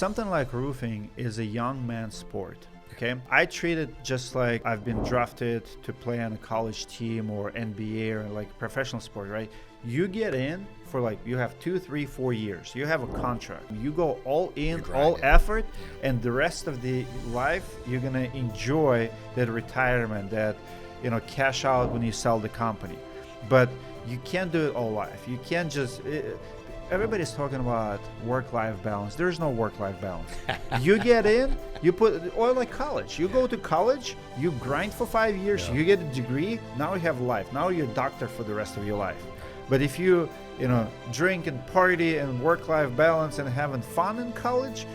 something like roofing is a young man's sport. Okay, I treat it just like I've been drafted to play on a college team or NBA or like professional sport, right? You get in for like, you have 2, 3, 4 years. You have a contract. You go all in, all effort, and the rest of the life, you're gonna enjoy that retirement, that, you know, cash out when you sell the company. But you can't do it all life. You can't just, everybody's talking about work-life balance. There's no work-life balance. You get in, you put, or like college. You go to college, you grind for 5 years, you get a degree, now you have life. Now you're a doctor for the rest of your life. But if you drink and party and work-life balance and having fun in college,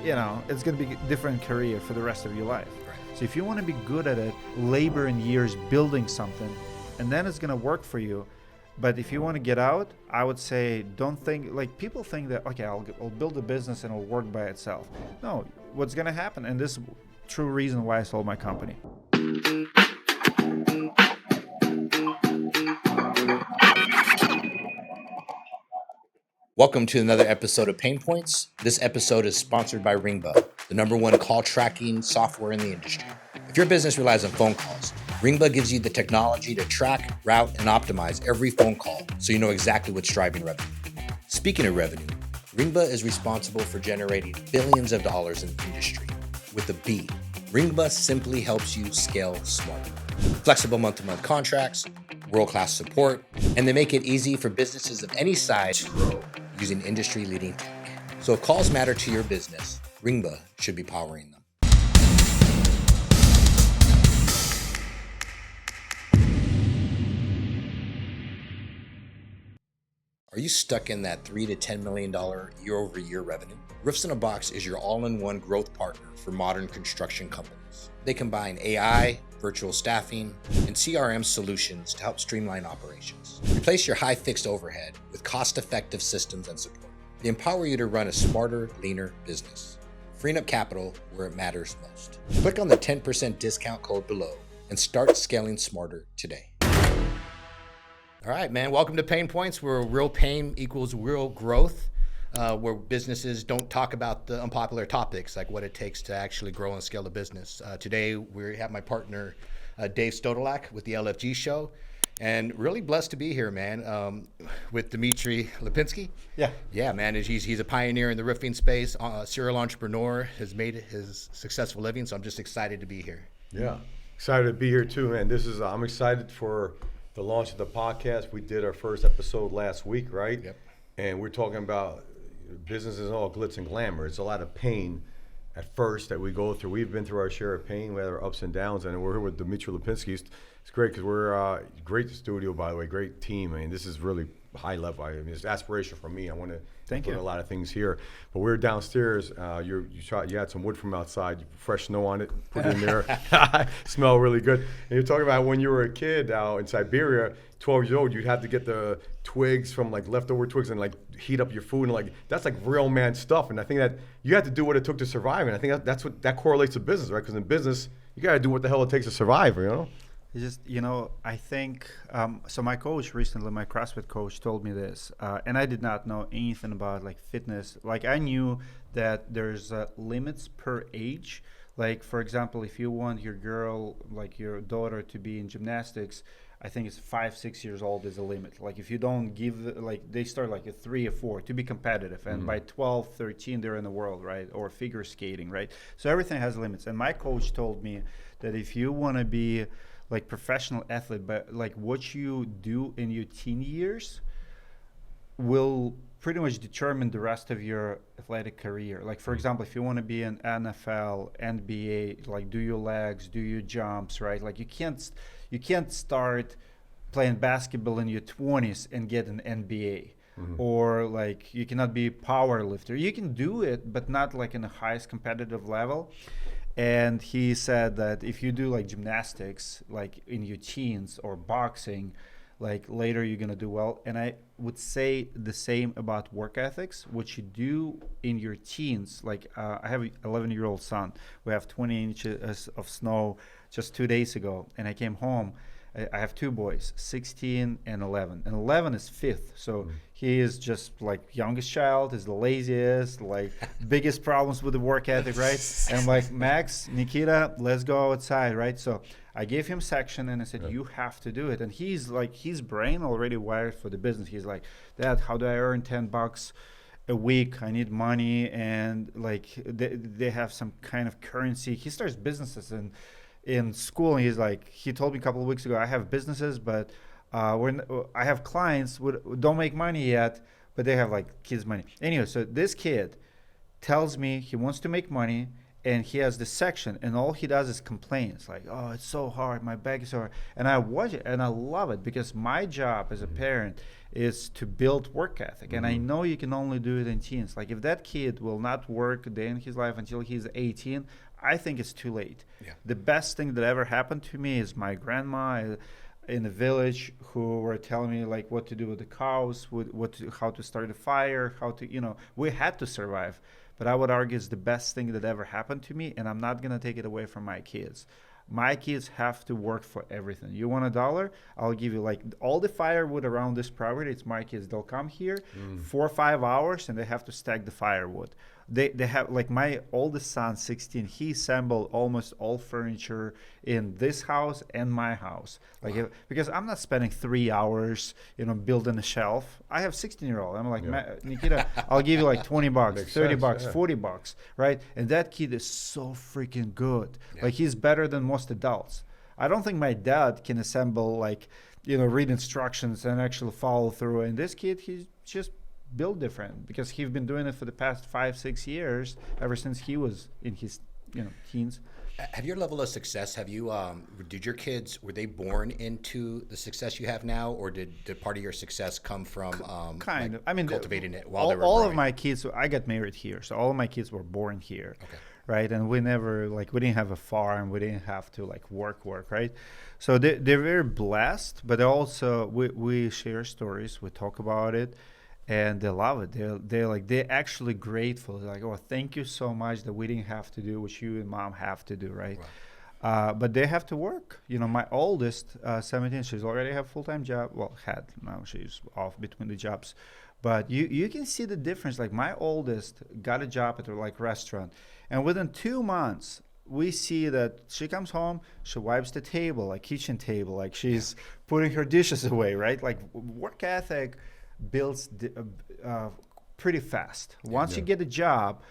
it's going to be a different career for the rest of your life. Right. So if you want to be good at it, labor in years building something, and then it's going to work for you. But if you want to get out, I would say don't think, like people think that, okay, I'll build a business and it'll work by itself. No, what's going to happen, and this is true reason why I sold my company. Welcome to another episode of Pain Points. This episode is sponsored by Ringba, the #1 call tracking software in the industry. If your business relies on phone calls, Ringba gives you the technology to track, route, and optimize every phone call so you know exactly what's driving revenue. Speaking of revenue, Ringba is responsible for generating billions of dollars in the industry. With a B, Ringba simply helps you scale smarter. Flexible month-to-month contracts, world-class support, and they make it easy for businesses of any size to grow using industry-leading tech. So if calls matter to your business, Ringba should be powering them. Are you stuck in that $3 to $10 million year-over-year revenue? Roofs in a Box is your all-in-one growth partner for modern construction companies. They combine AI, virtual staffing, and CRM solutions to help streamline operations. Replace your high fixed overhead with cost-effective systems and support. They empower you to run a smarter, leaner business, freeing up capital where it matters most. Click on the 10% discount code below and start scaling smarter today. All right, man, welcome to Pain Points, where real pain equals real growth, where businesses don't talk about the unpopular topics like what it takes to actually grow and scale a business. Today, we have my partner, Dave Stodolak with the LFG show, and really blessed to be here, man, with Dmitry Lipinskiy. Yeah, man, he's a pioneer in the roofing space, serial entrepreneur, has made his successful living, so I'm just excited to be here. Yeah, excited to be here too, man. I'm excited for the launch of the podcast. We did our first episode last week, right? Yep. And we're talking about business is all glitz and glamour. It's a lot of pain at first that we go through. We've been through our share of pain, we had our ups and downs, and we're here with Dmitry Lipinskiy. It's great because we're great studio, by the way, great team. I mean, this is really high level. I mean, it's aspiration for me. I want to put a lot of things here. But we're downstairs. You had some wood from outside, fresh snow on it, put it in there. Smell really good. And you're talking about when you were a kid out in Siberia, 12 years old, you'd have to get the twigs from like leftover twigs and like heat up your food, and like that's like real man stuff. And I think that you had to do what it took to survive. And I think that's what that correlates to business, right? Because in business, you got to do what the hell it takes to survive, you know? It's just, I think, so my coach recently, my CrossFit coach told me this, and I did not know anything about like fitness. Like I knew that there's limits per age. Like, for example, if you want your girl, like your daughter to be in gymnastics, I think it's 5, 6 years old is the limit. Like if you don't give, like they start like at 3 or 4 to be competitive. And by 12, 13, they're in the world, right? Or figure skating, right? So everything has limits. And my coach told me that if you want to be like professional athlete, but like what you do in your teen years will pretty much determine the rest of your athletic career. Like for example, if you want to be an NFL, NBA, like do your legs, do your jumps, right? Like you can't start playing basketball in your 20s and get an NBA. Or like you cannot be a power lifter. You can do it, but not like in the highest competitive level. And he said that if you do like gymnastics, like in your teens, or boxing, like later you're gonna do well. And I would say the same about work ethics. What you do in your teens, like I have an 11-year-old son. We have 20 inches of snow just 2 days ago, and I came home. I have two boys, 16 and 11. And 11 is fifth. So he is just like youngest child, is the laziest, like biggest problems with the work ethic, right? And I'm like, Max, Nikita, let's go outside, right? So I gave him section and I said, you have to do it. And he's like, his brain already wired for the business. He's like, Dad, how do I earn $10 a week? I need money. And like they have some kind of currency. He starts businesses in school, and he's like, he told me a couple of weeks ago, I have businesses, but I have clients who don't make money yet, but they have like kids' money. Anyway, so this kid tells me he wants to make money, and he has this section, and all he does is complain. It's like, oh, it's so hard, my back is so hard. And I watch it, and I love it, because my job as a parent is to build work ethic. And I know you can only do it in teens. Like if that kid will not work a day in his life until he's 18, I think it's too late. Yeah. The best thing that ever happened to me is my grandma in the village who were telling me like what to do with the cows, how to start a fire, how to, we had to survive. But I would argue it's the best thing that ever happened to me, and I'm not going to take it away from my kids. My kids have to work for everything. You want $1? I'll give you like all the firewood around this property. It's my kids. They'll come here 4 or 5 hours, and they have to stack the firewood. They have, like my oldest son, 16, he assembled almost all furniture in this house and my house. Like because I'm not spending 3 hours, building a shelf. I have 16-year-old. I'm like, Nikita, I'll give you like $20, $30, $40, right? And that kid is so freaking good. Yeah. Like he's better than most adults. I don't think my dad can assemble read instructions and actually follow through. And this kid, he's just built different because he's been doing it for the past 5-6 years, ever since he was in his teens. Have your level of success, did your kids, were they born into the success you have now, or did part of your success come from cultivating it while they were growing? All of my kids, I got married here, so all of my kids were born here. Okay. Right, and we never we didn't have a farm, we didn't have to work, right? So they're very blessed, but also we share stories, we talk about it, and they love it. They're actually grateful. They're like, oh, thank you so much that we didn't have to do what you and mom have to do, right? But they have to work. My oldest, 17, she's already have a full-time job. Well, had, now she's off between the jobs. But you can see the difference. Like my oldest got a job at a restaurant, and within 2 months, we see that she comes home, she wipes the table, kitchen table, she's putting her dishes away, right? Like work ethic builds pretty fast. Once you get a job,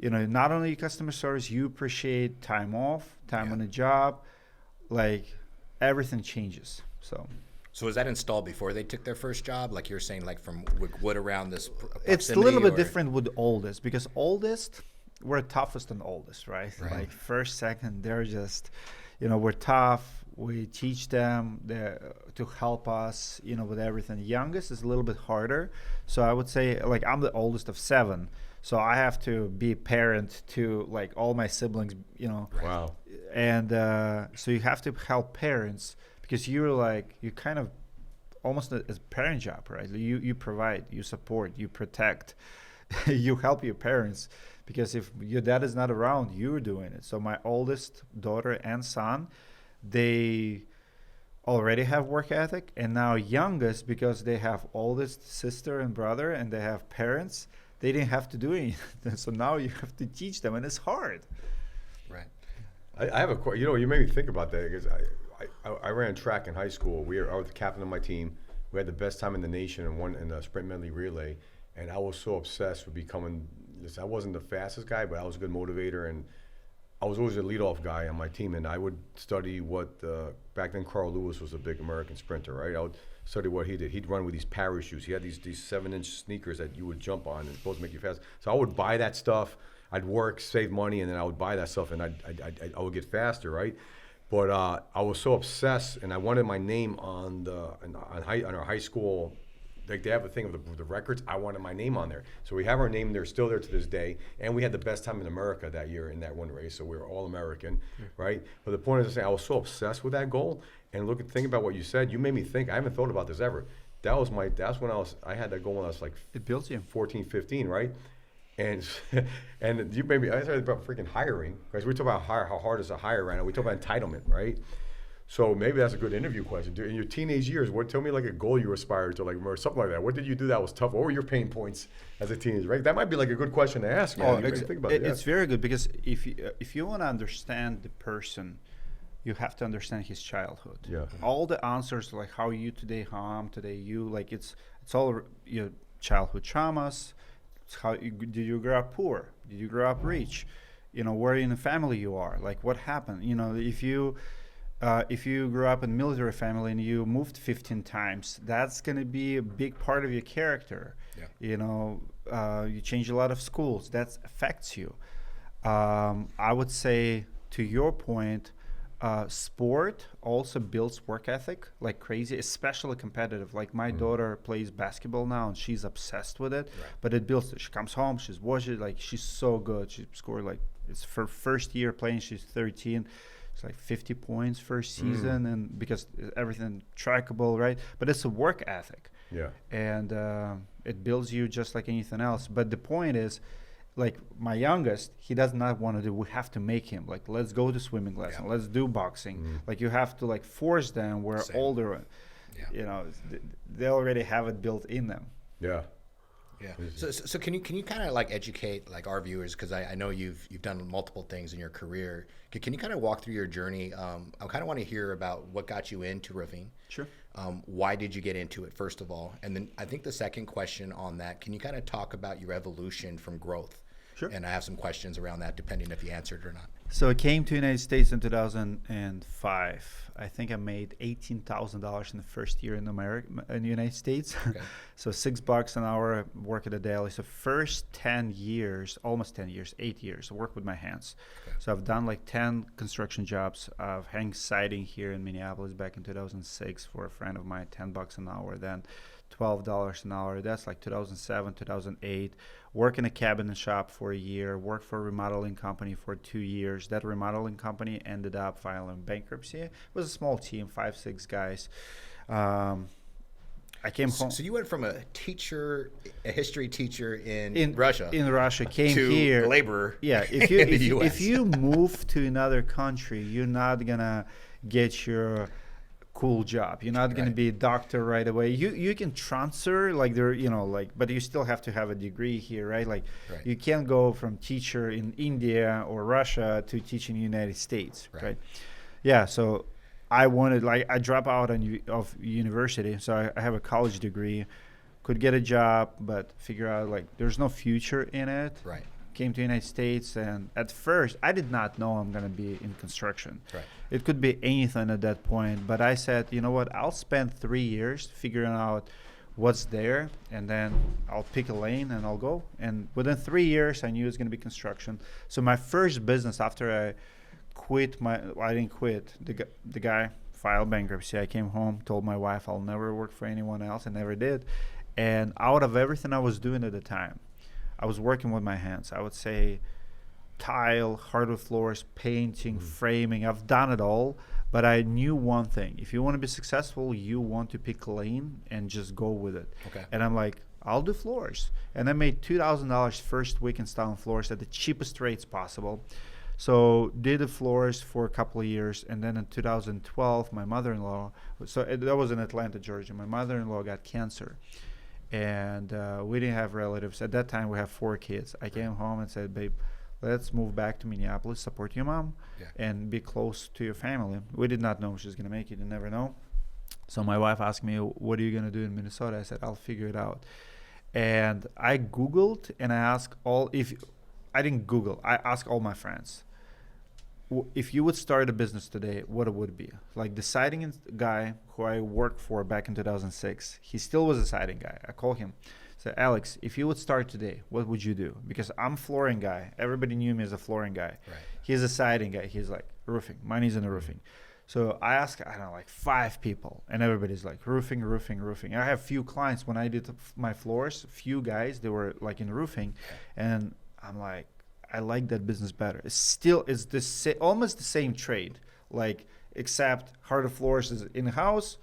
not only customer service, you appreciate time off, time on the job, everything changes. So was that installed before they took their first job? Like you're saying, from wood around this proximity? It's a little bit different with oldest, because oldest, we're toughest on oldest, right? Like first, second, they're just, we're tough. We teach them to help us, with everything. Youngest is a little bit harder. So I would say, I'm the oldest of 7. So I have to be a parent to all my siblings, Wow. And so you have to help parents, because you're kind of almost a parent job, right? You provide, you support, you protect, you help your parents, because if your dad is not around, you're doing it. So my oldest daughter and son, they already have work ethic, and now youngest, because they have oldest sister and brother and they have parents, they didn't have to do anything. So now you have to teach them, and it's hard. Right. I have a question. You made me think about that, because I ran track in high school. I was the captain of my team. We had the best time in the nation in the sprint medley relay, and I was so obsessed with becoming. I wasn't the fastest guy, but I was a good motivator, and I was always a leadoff guy on my team. And I would study what back then Carl Lewis was a big American sprinter, right? I would study what he did. He'd run with these parachutes. He had these 7-inch sneakers that you would jump on and supposed to make you fast. So I would buy that stuff. I'd work, save money, and then I would buy that stuff, and I would get faster, right? But I was so obsessed, and I wanted my name on our high school. They have a thing of the records. I wanted my name on there. So we have our name there, still there to this day. And we had the best time in America that year in that one race. So we were all American, right? But the point is to say I was so obsessed with that goal. And think about what you said. You made me think. I haven't thought about this ever. That's when I had that goal when I was it builds you 14, 15, right? And I started about freaking hiring, because we talk about how hard is to hire right now. We talk about entitlement, right? So maybe that's a good interview question. In your teenage years, tell me like a goal you aspired to, like, or something like that. What did you do that was tough? What were your pain points as a teenager? Right? That might be like a good question to ask. Oh, Man. Think about it. It's very good, because if you want to understand the person, you have to understand his childhood. Yeah. All the answers, like how you today, how I'm today, you, like it's all your childhood traumas. It's how did you grow up poor? Did you grow up rich? You know, where in the family you are, like what happened. You know, if you grew up in a military family and you moved 15 times, that's going to be a big part of your character. Yeah. You know, you change a lot of schools. That affects you. I would say, to your point, sport also builds work ethic like crazy, especially competitive. Like my daughter plays basketball now and she's obsessed with it, but it builds. She comes home, she's watching, like she's so good. She scored like, it's her first year playing, she's 13. It's like 50 points first season, and because everything trackable, right? But it's a work ethic. Yeah. And it builds you just like anything else. But the point is, like my youngest, he does not want to do, we have to make him, like, let's go to swimming lesson, let's do boxing. Like you have to like force them, where older, you know, they already have it built in them. Yeah. Yeah. So can you kind of like educate like our viewers, because I know you've done multiple things in your career. Can you kind of walk through your journey? I kind of want to hear about what got you into roofing. Sure. Why did you get into it, first of all? And then I think the second question on that, can you kind of talk about your evolution from growth? Sure. And I have some questions around that, depending if you answered or not. So I came to the United States in 2005. I think I made $18,000 in the first year in the United States. Okay. So $6 an hour, work at a daily. So first 10 years, almost 10 years, 8 years, I work with my hands. Okay. So I've done like 10 construction jobs. I've hung siding here in Minneapolis back in 2006 for a friend of mine, $10 an hour. Then $12 an hour. That's like 2007, 2008. Work in a cabinet shop for a year. Work for a remodeling company for 2 years. That remodeling company ended up filing bankruptcy. It was a small team, 5-6 guys. I came home. So you went from a history teacher in Russia, came to here, a laborer. Yeah, if you move to another country, you're not gonna get your cool job. You're not going to be a doctor right away. You can transfer, like there, you know, like, but you still have to have a degree here, right? Like you can't go from teacher in India or Russia to teaching in the United States, right? Yeah. So I wanted, like, I dropped out of university, so I have a college degree, could get a job, but figure out like there's no future in it. Right. Came to the United States, and at first I did not know I'm going to be in construction. Right. It could be anything at that point, but I said, you know what, I'll spend 3 years figuring out what's there, and then I'll pick a lane and I'll go. And within 3 years, I knew it was going to be construction. So my first business after I quit, I didn't quit. The guy filed bankruptcy. I came home, told my wife I'll never work for anyone else. I never did. And out of everything I was doing at the time, I was working with my hands. I would say tile, hardwood floors, painting, framing. I've done it all, but I knew one thing. If you want to be successful, you want to pick a lane and just go with it. Okay. And I'm like, I'll do floors. And I made $2,000 first week installing floors at the cheapest rates possible. So did the floors for a couple of years. And then in 2012, my mother-in-law, that was in Atlanta, Georgia. My mother-in-law got cancer. And we didn't have relatives. At that time, we have 4 kids. I came home and said, babe, let's move back to Minneapolis, support your mom, and be close to your family. We did not know she's going to make it. You never know. So my wife asked me, what are you going to do in Minnesota? I said, I'll figure it out. And I Googled, and I asked I didn't Google. I asked all my friends, if you would start a business today, what it would be. Like the siding guy who I worked for back in 2006, he still was a siding guy. I called him, said, Alex, if you would start today, what would you do? Because I'm flooring guy. Everybody knew me as a flooring guy. Right. He's a siding guy. He's like, roofing. Money's in the roofing. So I asked, I don't know, like 5 people, and everybody's like, roofing, roofing, roofing. I have few clients when I did my floors, few guys, they were like in roofing, and I'm like, I like that business better. It's almost the same trade, like except harder floors is in house,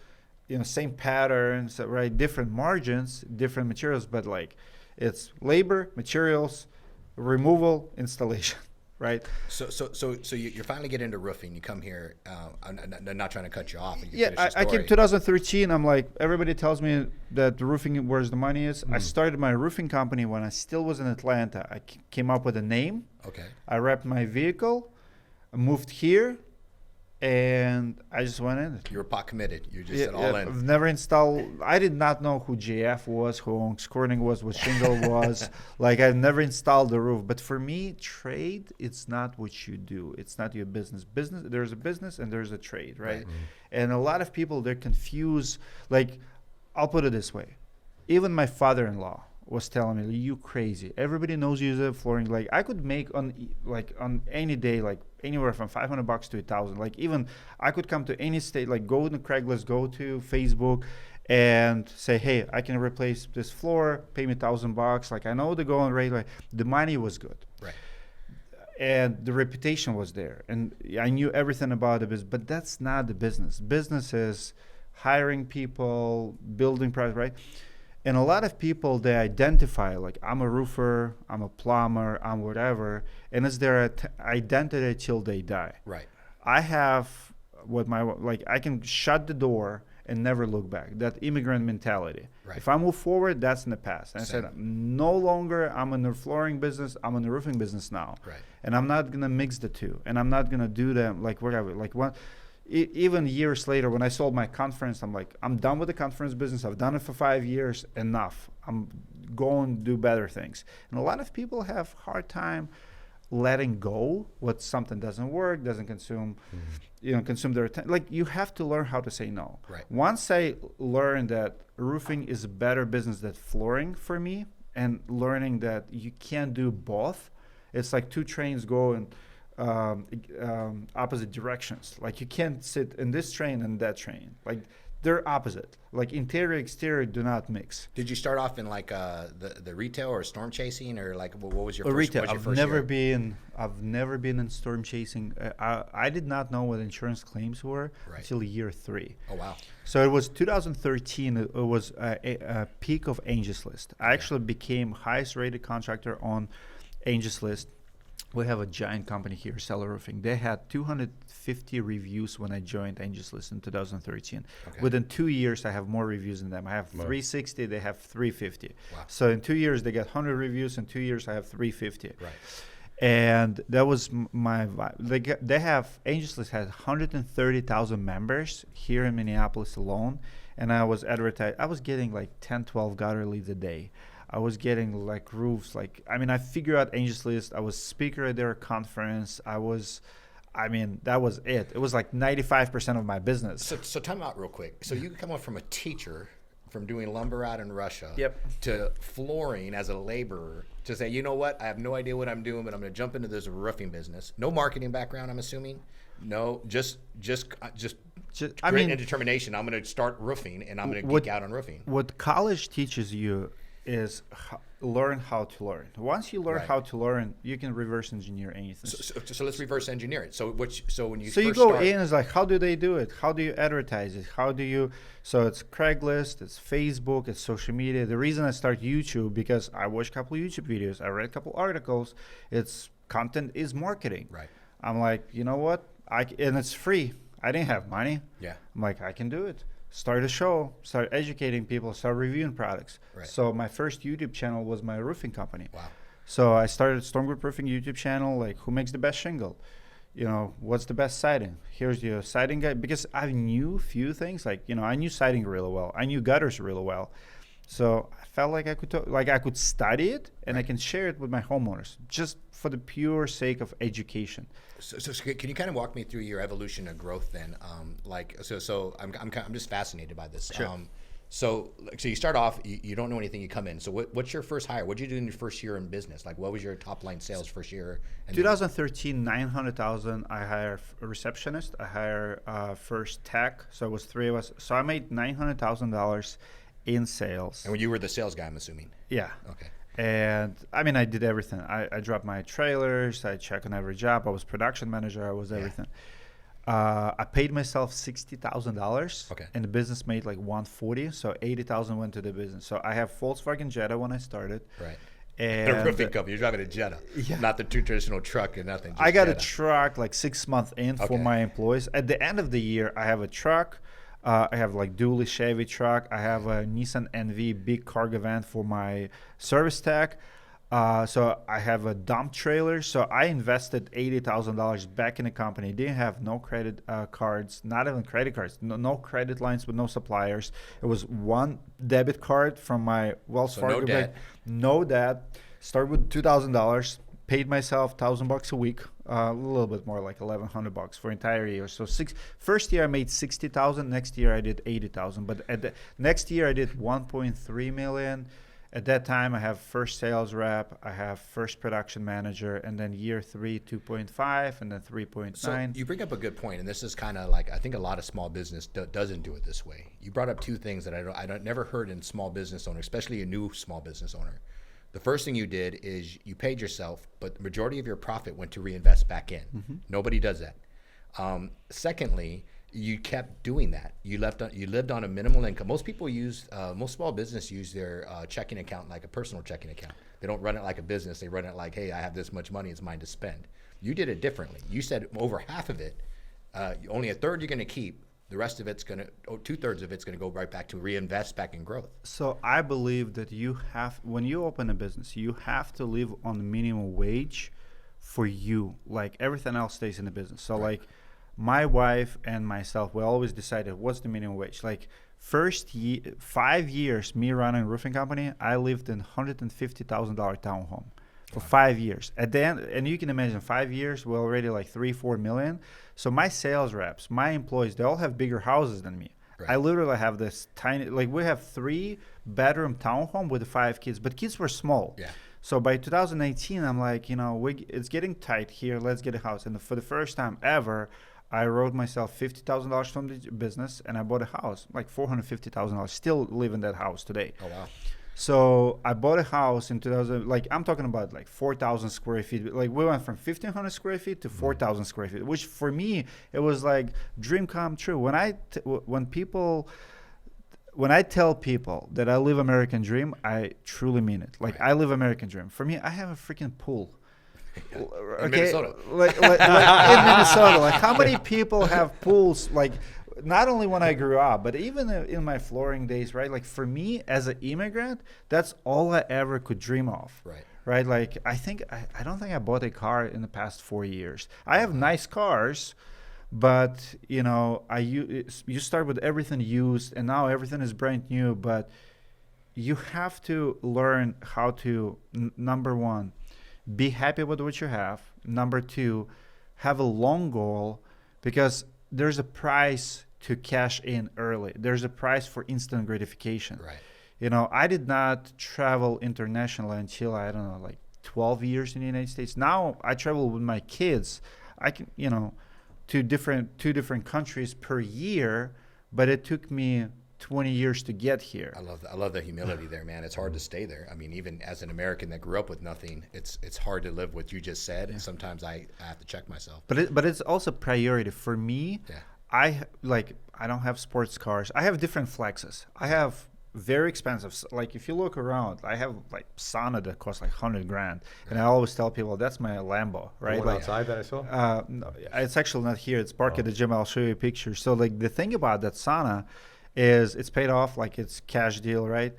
same patterns, right? Different margins, different materials, but like it's labor, materials, removal, installation. right? So you're finally getting into roofing. You come here. I'm not trying to cut you off. And you Yeah, finish your I came story. 2013. I'm like, everybody tells me that the roofing where's the money is. I started my roofing company when I still was in Atlanta. I came up with a name. Okay. I wrapped my vehicle, I moved here, and I just went in it. You were pot committed. You just said all in. I've never installed. I did not know who JF was, who Scorning was, what shingle was. Like, I've never installed the roof. But for me, trade, it's not what you do. It's not your business. There's a business and there's a trade, right? And a lot of people, they're confused. Like, I'll put it this way. Even my father-in-law was telling me, you crazy. Everybody knows you as a flooring. Like, I could make on any day, like anywhere from $500 to $1,000. Like, even I could come to any state, like go to Craigslist, go to Facebook and say, hey, I can replace this floor, pay me $1,000. Like, I know the going rate, like the money was good. Right. And the reputation was there. And I knew everything about the business, but that's not the business. Business is hiring people, building products, right? And a lot of people, they identify like, I'm a roofer, I'm a plumber, I'm whatever, and it's their identity till they die. Right. I have I can shut the door and never look back. That immigrant mentality. Right. If I move forward, that's in the past. And Same. I said, no longer I'm in the flooring business, I'm in the roofing business now. Right. And I'm not going to mix the two. And I'm not going to do them like whatever. Like even years later, when I sold my conference, I'm like, I'm done with the conference business. I've done it for 5 years. Enough. I'm going to do better things. And a lot of people have hard time letting go what something doesn't work, doesn't consume, consume their attention. Like, you have to learn how to say no. Right. Once I learned that roofing is a better business than flooring for me, and learning that you can't do both, it's like two trains go in opposite directions. Like, you can't sit in this train and that train. Like, they're opposite. Like, interior, exterior do not mix. Did you start off in like the retail or storm chasing, or like what was your first? Retail. What was your I've first never year? been. I've never been in storm chasing. I did not know what insurance claims were Right. until year 3. Oh wow. So it was 2013. It was a peak of Angie's List. I actually became highest rated contractor on Angie's List. We have a giant company here, Cellar Roofing. They had 250 reviews when I joined Angie's List in 2013. Okay. Within 2 years, I have more reviews than them. I have 360. They have 350. Wow. So in 2 years, they got 100 reviews. In 2 years, I have 350. Right. And that was my vibe. They have, Angie's List has 130,000 members here in Minneapolis alone. And I was getting like 10, 12 gutter leads a day. I was getting like roofs. I figured out Angie's List. I was speaker at their conference. that was it. It was like 95% of my business. So time out real quick. So you come up from a teacher, from doing lumber out in Russia, Yep. to flooring as a laborer, to say, you know what, I have no idea what I'm doing, but I'm going to jump into this roofing business. No marketing background, I'm assuming. No, just grit and determination. I'm going to start roofing, and I'm going to geek out on roofing. What college teaches you is learn how to learn. Once you learn Right. how to learn, you can reverse engineer anything. So let's reverse engineer it. So when you So you first go start, in, it's like, how do they do it? How do you advertise it? So it's Craigslist, it's Facebook, it's social media. The reason I start YouTube, because I watched a couple of YouTube videos, I read a couple articles. It's content is marketing. Right. I'm like, you know what? And it's free. I didn't have money. Yeah. I'm like, I can do it. Start a show, start educating people, start reviewing products. Right. So my first YouTube channel was my roofing company. Wow. So I started Storm Group Roofing YouTube channel, like who makes the best shingle? What's the best siding? Here's your siding guy. Because I knew few things, I knew siding really well. I knew gutters really well. So I felt like I could study it and I can share it with my homeowners just for the pure sake of education. So can you kind of walk me through your evolution and growth then? So I'm just fascinated by this. Sure. So you start off, you don't know anything, you come in. So what's your first hire? What did you do in your first year in business? Like, what was your top line sales first year? And 2013, 900,000. I hired a receptionist. I hired first tech. So it was 3 of us. So I made $900,000 in sales. And you were the sales guy, I'm assuming. Yeah. Okay. And I did everything. I dropped my trailers. I checked on every job. I was production manager. I was everything. I paid myself $60,000. Okay. And the business made like $140,000. So $80,000 went to the business. So I have Volkswagen Jetta when I started. Right. And a roofing company. You're driving a Jetta, not the traditional truck and nothing. Just I got Jetta. a truck like 6 months in for Okay. my employees. At the end of the year, I have a truck. I have like dually Chevy truck. I have a Nissan NV big cargo van for my service tech. So I have a dump trailer. So I invested $80,000 back in the company. Didn't have no credit cards, not even credit cards, no credit lines with no suppliers. It was one debit card from my Wells So Fargo no bank. debt. No debt. Started with $2,000. Paid myself $1,000 a week, a little bit more, like $1,100 for entire year. So first year I made 60,000. Next year I did 80,000. But at the next year I did 1.3 million. At that time I have first sales rep, I have first production manager, and then year 3 2.5, and then 3.9. So you bring up a good point, and this is kind of like I think a lot of small business doesn't do it this way. You brought up two things that I never heard in small business owner, especially a new small business owner. The first thing you did is you paid yourself, but the majority of your profit went to reinvest back in. Nobody does that. Secondly, you kept doing that. You lived on a minimal income. Most people most small business use their checking account like a personal checking account. They don't run it like a business. They run it like, hey, I have this much money, it's mine to spend. You did it differently. You said over half of it, only a third you're going to keep. The rest of it's going to, 2/3 of it's going to go right back to reinvest back in growth. So I believe that when you open a business, you have to live on the minimum wage for you. Like everything else stays in the business. So like my wife and myself, we always decided what's the minimum wage. Like first 5 years, me running a roofing company, I lived in $150,000 townhome for 5 years. At the end, and you can imagine 5 years, we're already like 3-4 million. So my sales reps, my employees, they all have bigger houses than me. Right. I literally have this tiny, like we have 3-bedroom townhome with 5 kids, but kids were small. Yeah. So by 2018, I'm like, it's getting tight here. Let's get a house. And for the first time ever, I wrote myself $50,000 from the business, and I bought a house, like $450,000. Still live in that house today. Oh wow. So I bought a house in 2000. Like I'm talking about like 4,000 square feet. Like we went from 1,500 square feet to 4,000 square feet, which for me it was like dream come true. When I tell people that I live American dream, I truly mean it. Like I live American dream. For me, I have a freaking pool. In Minnesota. like in Minnesota. Like how many people have pools? Like not only when I grew up, but even in my flooring days, right? Like for me as an immigrant, that's all I ever could dream of. Right. Like I don't think I bought a car in the past 4 years. I have nice cars, but you start with everything used, and now everything is brand new. But you have to learn how to number one, be happy with what you have. Number two, have a long goal, because there's a price to cash in early. There's a price for instant gratification. Right. I did not travel internationally until, I don't know, like 12 years in the United States. Now I travel with my kids. I can, to two different countries per year, but it took me 20 years to get here. I love the humility there, man. It's hard to stay there. I mean, even as an American that grew up with nothing, it's hard to live what you just said. And sometimes I have to check myself. But it's also priority for me. Yeah. I don't have sports cars. I have different flexes. I have very expensive. Like if you look around, I have like sauna that costs like $100,000, and I always tell people that's my Lambo, right? The one Like outside that I saw? no, it's actually not here. It's parked at the gym. I'll show you a picture. So like the thing about that sauna is it's paid off, like it's cash deal, right?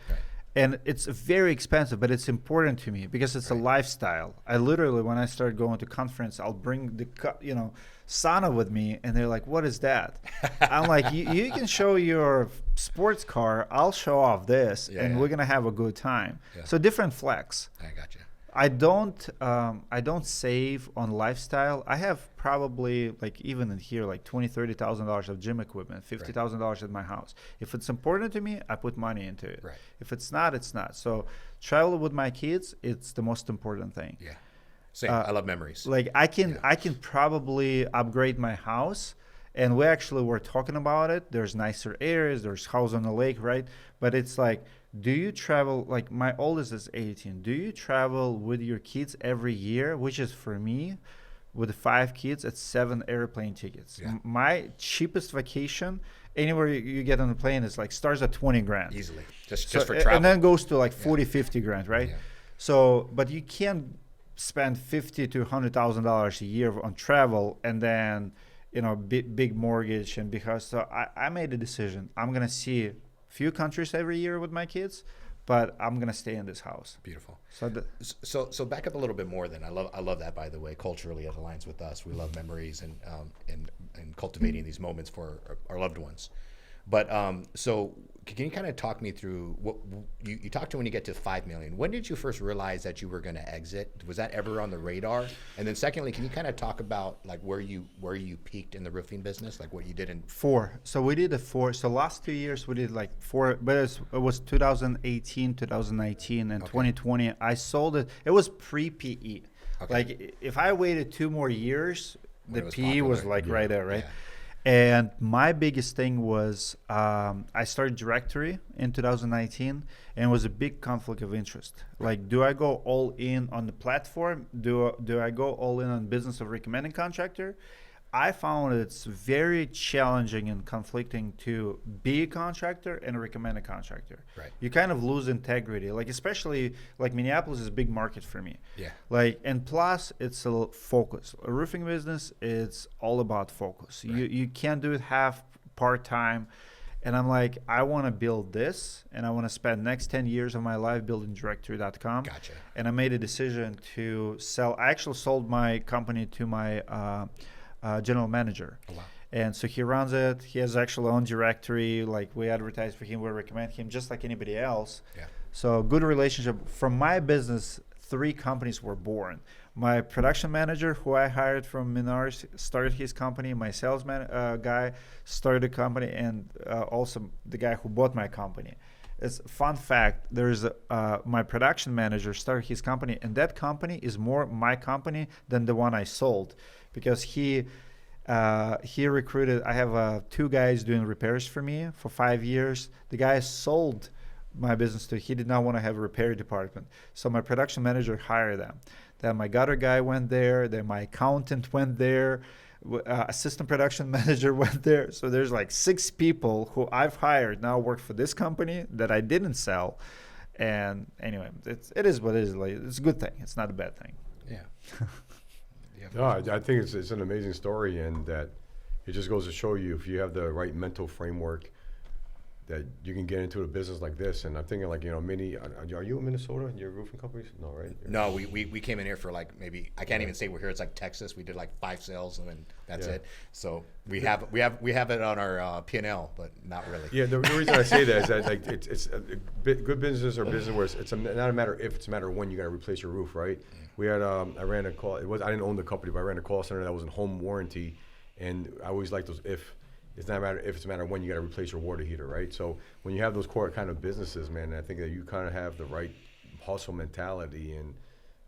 And it's very expensive, but it's important to me because it's a lifestyle. I literally, when I start going to conference, I'll bring the sauna with me, and they're like, "What is that?" I'm like, "You can show your sports car. I'll show off this, and we're gonna have a good time." So different flex. I got you. I don't save on lifestyle. I have probably, like even in here, like $20,000-$30,000 of gym equipment, $50,000 at my house. If it's important to me, I put money into it. Right. If it's not, it's not. So travel with my kids, it's the most important thing. Yeah. Same. I love memories. Like I can probably upgrade my house, and we actually were talking about it. There's nicer areas, there's house on the lake, right? But it's like, do you travel, like my oldest is 18. Do you travel with your kids every year? Which is for me, with 5 kids, it's 7 airplane tickets. Yeah. My cheapest vacation, anywhere you get on a plane, is like starts at $20,000. Easily. Just for travel. And then goes to like 40, 50 grand, right? Yeah. So, but you can't spend $50,000 to $100,000 a year on travel and then, big mortgage. And because so I made a decision. I'm gonna see a few countries every year with my kids, but I'm gonna stay in this house. Beautiful. So So back up a little bit more. Then I love that, by the way. Culturally, it aligns with us. We love memories and cultivating these moments for our loved ones. But so can you kind of talk me through what you talked to when you get to 5 million? When did you first realize that you were going to exit? Was that ever on the radar? And then secondly, can you kind of talk about like where you peaked in the roofing business, like what you did in 4? So we did 4. So last 2 years we did like 4, but it was 2018, 2019, and 2020. I sold it. It was pre-PE. Okay. Like if I waited 2 more years, the PE was like right there, right? Yeah. And my biggest thing was I started Directory in 2019, and it was a big conflict of interest. Like, do I go all in on the platform? Do I go all in on business of recommending contractor? I found it's very challenging and conflicting to be a contractor and recommend a contractor. Right. You kind of lose integrity. Like especially like Minneapolis is a big market for me. Yeah. Like and plus it's a focus. A roofing business, it's all about focus. Right. You can't do it half part time. And I'm like, I want to build this, and I want to spend next 10 years of my life building directory.com. Gotcha. And I made a decision to sell. I actually sold my company to my general manager. Oh, wow. And so he runs it. He has actually own directory. Like we advertise for him, we recommend him just like anybody else. Yeah. So good relationship. From my business, 3 companies were born. My production manager, who I hired from Menards, started his company. My salesman guy started a company, and also the guy who bought my company. It's a fun fact. There's my production manager started his company, and that company is more my company than the one I sold, because he recruited. I have 2 guys doing repairs for me for 5 years. The guy sold my business to. He did not want to have a repair department, so my production manager hired them. Then my gutter guy went there. Then my accountant went there. Assistant production manager went there. So there's like 6 people who I've hired now work for this company that I didn't sell. And anyway, it is what it is. Like, it's a good thing. It's not a bad thing. Yeah. No, I think it's an amazing story, and that it just goes to show you if you have the right mental framework, that you can get into a business like this. And I'm thinking like, are you in Minnesota? Your roofing companies? No, right? No, we came in here for like maybe, I can't even say we're here. It's like Texas. We did like 5 sales and then that's it. So we have it on our P&L, but not really. Yeah, the reason I say that is that like it's good businesses or business where it's not a matter if, it's a matter of when you got to replace your roof, right? We had I ran a call. I didn't own the company, but I ran a call center that was in home warranty, and I always like those if. It's not a matter if, it's a matter of when you got to replace your water heater, right? So when you have those core kind of businesses, man, I think that you kind of have the right hustle mentality, and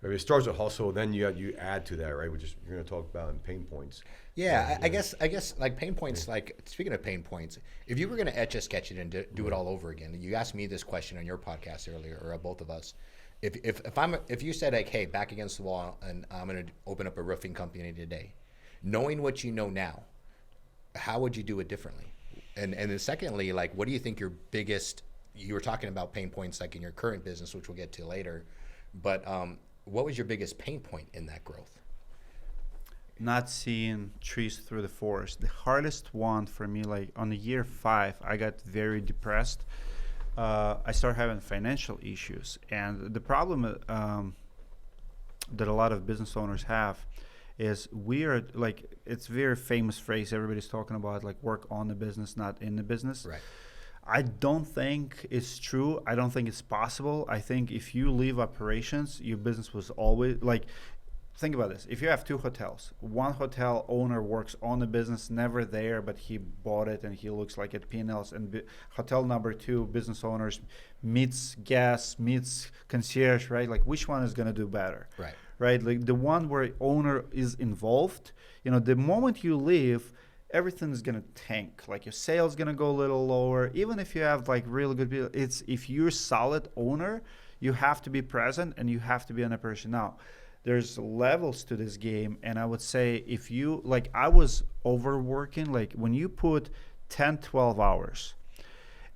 it starts with hustle, then you add to that, right? Which is you're going to talk about in pain points. Yeah, I guess like pain points. Like speaking of pain points, if you were going to etch a sketch it and do it all over again, you asked me this question on your podcast earlier, or both of us. If you said like, hey, back against the wall, and I'm going to open up a roofing company today, knowing what you know now, how would you do it differently? And then secondly, like, what do you think your biggest, you were talking about pain points like in your current business, which we'll get to later, but what was your biggest pain point in that growth? Not seeing trees through the forest. The hardest one for me, like on the year 5, I got very depressed. I started having financial issues, and the problem that a lot of business owners have is we are like, it's a very famous phrase everybody's talking about, like work on the business, not in the business. Right. I don't think it's true. I don't think it's possible. I think if you leave operations, your business was always like, think about this. If you have 2 hotels, one hotel owner works on the business, never there, but he bought it and he looks like at P&Ls, and hotel number 2, business owners, meets guests, meets concierge, right? Like which one is going to do better? Right. Right? Like the one where owner is involved, the moment you leave, everything is going to tank. Like your sales going to go a little lower. Even if you have like really good people, if you're a solid owner, you have to be present and you have to be an operation. Now, there's levels to this game, and I would say if you, like I was overworking, like when you put 10, 12 hours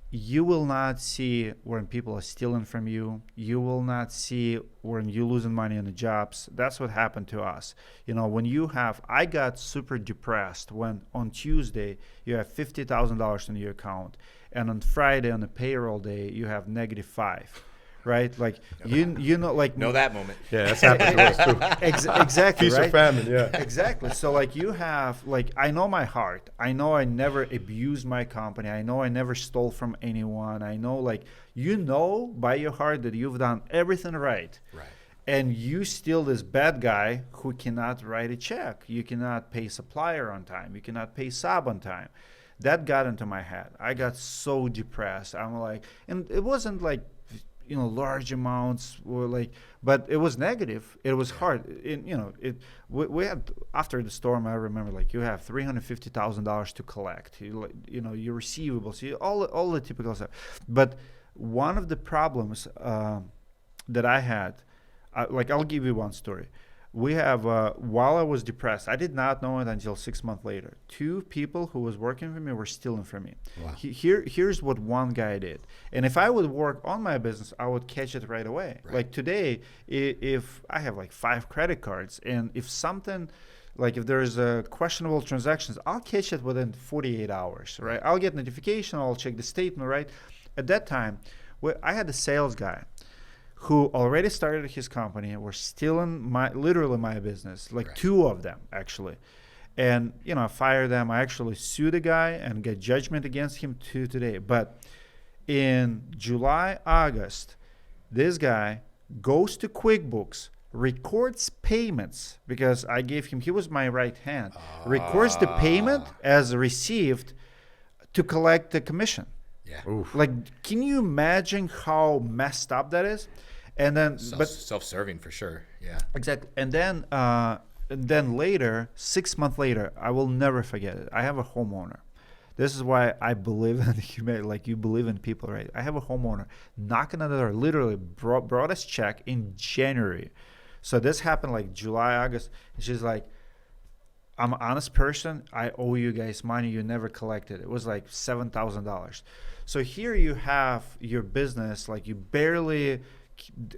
you will not see when people are stealing from you. You will not see when you're losing money on the jobs. That's what happened to us. I got super depressed when on Tuesday you have $50,000 in your account, and on Friday on the payroll day you have -5. Right, like know that moment. Yeah, that's happened to us too. Exactly, Feast right? or famine, yeah. Exactly. So like you have I know my heart. I know I never abused my company. I know I never stole from anyone. I know by your heart that you've done everything right. Right. And you still this bad guy who cannot write a check. You cannot pay supplier on time. You cannot pay sub on time. That got into my head. I got so depressed. I'm like, and it wasn't like large amounts were but it was negative. It was hard. We had, after the storm, I remember you have $350,000 to collect. Your receivables, all the typical stuff. But one of the problems that I had, I'll give you one story. We have, while I was depressed, I did not know it until 6 months later. 2 people who was working for me were stealing from me. Wow. Here's what one guy did. And if I would work on my business, I would catch it right away. Right. Like today, if I have 5 credit cards, and if something, if there's a questionable transactions, I'll catch it within 48 hours, right? I'll get notification, I'll check the statement, right? At that time, I had a sales guy who already started his company and were stealing literally my business, right. 2 of them actually. And I fired them. I actually sued a guy and got judgment against him today. But in July, August, this guy goes to QuickBooks, records payments because I gave him, he was my right hand, records the payment as received to collect the commission. Yeah. Oof. Can you imagine how messed up that is? And then, Self-serving for sure. Yeah. Exactly. And then later, 6 months later, I will never forget it. I have a homeowner. This is why I believe in humanity, you believe in people, right? I have a homeowner knocking on the door, literally brought us check in January. So this happened July, August. And she's like, I'm an honest person. I owe you guys money. You never collected. It was $7,000. So here you have your business, you barely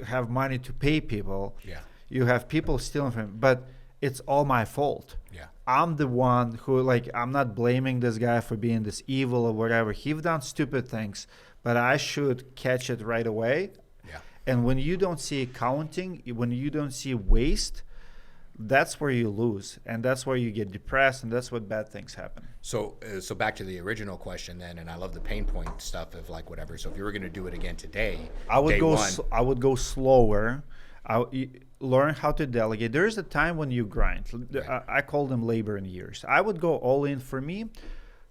have money to pay people. Yeah. You have people stealing from, but it's all my fault. Yeah. I'm the one who, I'm not blaming this guy for being this evil or whatever. He's done stupid things, but I should catch it right away. Yeah. And when you don't see accounting, when you don't see waste, that's where you lose, and that's where you get depressed, and that's what bad things happen. So back to the original question then, and I love the pain point stuff of whatever. So if you were going to do it again today, I would go slower. Learn how to delegate. There is a time when you grind. Right. I call them labor in years. I would go all in. For me,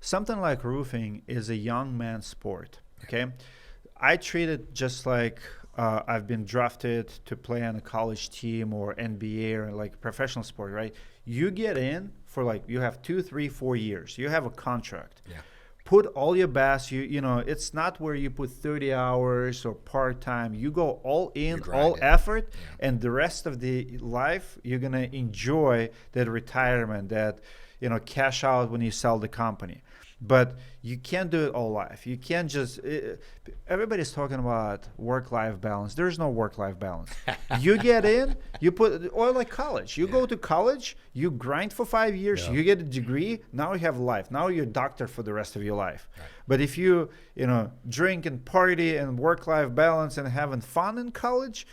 something like roofing is a young man's sport. Okay, I treat it just like I've been drafted to play on a college team or NBA or professional sport, right? You get in for you have 2, 3, 4 years. You have a contract. Yeah. Put all your best. It's not where you put 30 hours or part-time. You go all in, all effort, and the rest of the life you're gonna enjoy that retirement, that cash out when you sell the company. But you can't do it all life. You can't just. Everybody's talking about work-life balance. There's no work-life balance. You get in, you put, or like college. You go to college, you grind for 5 years, you get a degree. Now you have life. Now you're a doctor for the rest of your life. Right. But if you drink and party and work-life balance and having fun in college,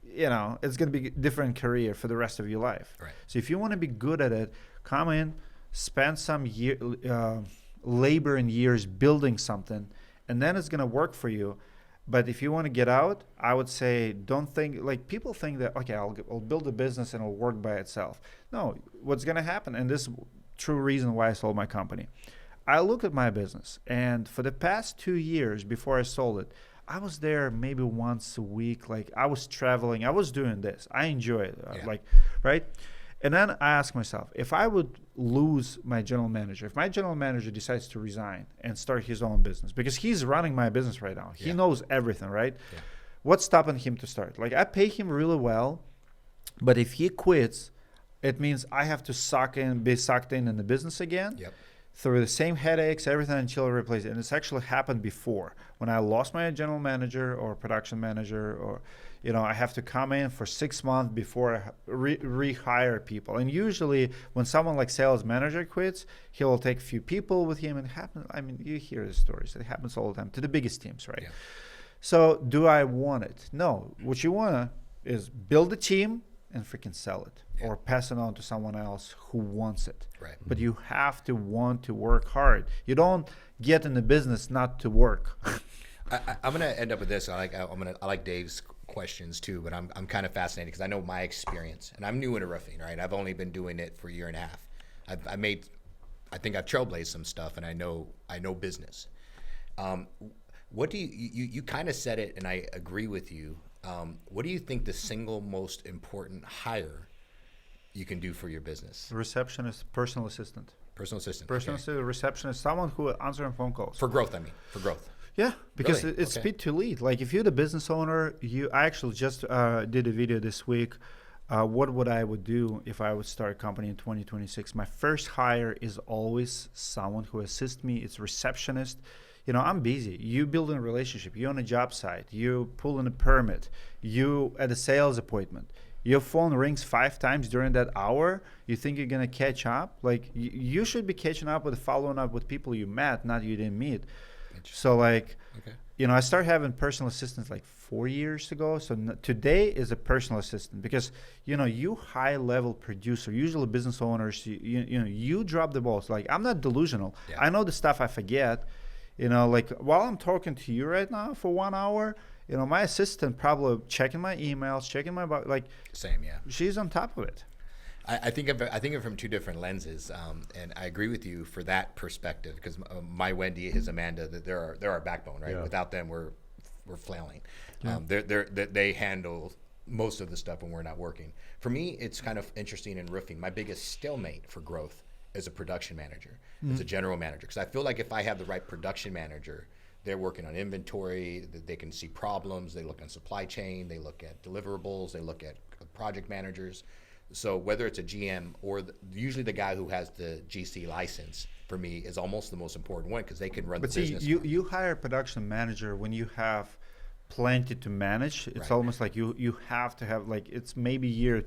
it's going to be a different career for the rest of your life. Right. So if you want to be good at it, come in, spend some labor and years building something, and then it's going to work for you. But if you want to get out, I would say don't think people think that, okay, I'll build a business and it'll work by itself. No, what's going to happen, and this is true reason why I sold my company. I looked at my business, and for the past 2 years before I sold it, I was there maybe once a week. I was traveling, I was doing this. I enjoy it, right? And then I asked myself, if I would lose my general manager, if my general manager decides to resign and start his own business, because he's running my business right now, he knows everything, right? Yeah. What's stopping him to start? I pay him really well, but if he quits, it means I have to be sucked in the business again. Yep. through the same headaches, everything until I replace it. And it's actually happened before. When I lost my general manager or production manager, or I have to come in for 6 months before I rehire people. And usually when someone like sales manager quits, he will take a few people with him. And it happens, I mean, you hear the stories. It happens all the time to the biggest teams, right? Yeah. So do I want it? No. What you want to is build a team and freaking sell it, or pass it on to someone else who wants it. Right. But you have to want to work hard. You don't get in the business not to work. I'm gonna end up with this. I like Dave's questions too, but I'm kind of fascinated because I know my experience, and I'm new into roofing, right? I've only been doing it for a year and a half. I think I've trailblazed some stuff, and I know business. What do you kind of said it, and I agree with you. What do you think the single most important hire you can do for your business? Receptionist, personal assistant. Personal assistant. Personal assistant, receptionist, someone who answers phone calls. For growth, I mean, for growth. Yeah, because Really? it's Okay. speed to lead. Like if you're the business owner, I actually just did a video this week. What would I would do if I would start a company in 2026? My first hire is always someone who assists me. It's receptionist. I'm busy. You build a relationship. You're on a job site. You pull in a permit. You at a sales appointment. Your phone rings 5 times during that hour. You think you're gonna catch up? Like you should be catching up with following up with people you met, not you didn't meet. So like, Okay. I started having personal assistants like 4 years ago. So today is a personal assistant because you high level producer, usually business owners, you drop the balls. Like I'm not delusional. Yeah. I know the stuff I forget. Like while I'm talking to you right now for 1 hour, my assistant probably checking my emails, checking my Same, yeah. she's on top of it. I think of it from two different lenses, and I agree with you for that perspective because my Wendy, his Amanda, that they're our backbone, right? Yeah. Without them, we're flailing. They handle most of the stuff when we're not working. For me, it's kind of interesting in roofing. My biggest stalemate for growth is a production manager, as a general manager, because I feel like if I have the right production manager, they're working on inventory, they can see problems, they look on supply chain, they look at deliverables, they look at project managers. So whether it's a GM or usually the guy who has the GC license, for me, is almost the most important one because they can run But the see, business. you hire a production manager when you have plenty to manage. It's Right. almost like you have to have it's maybe year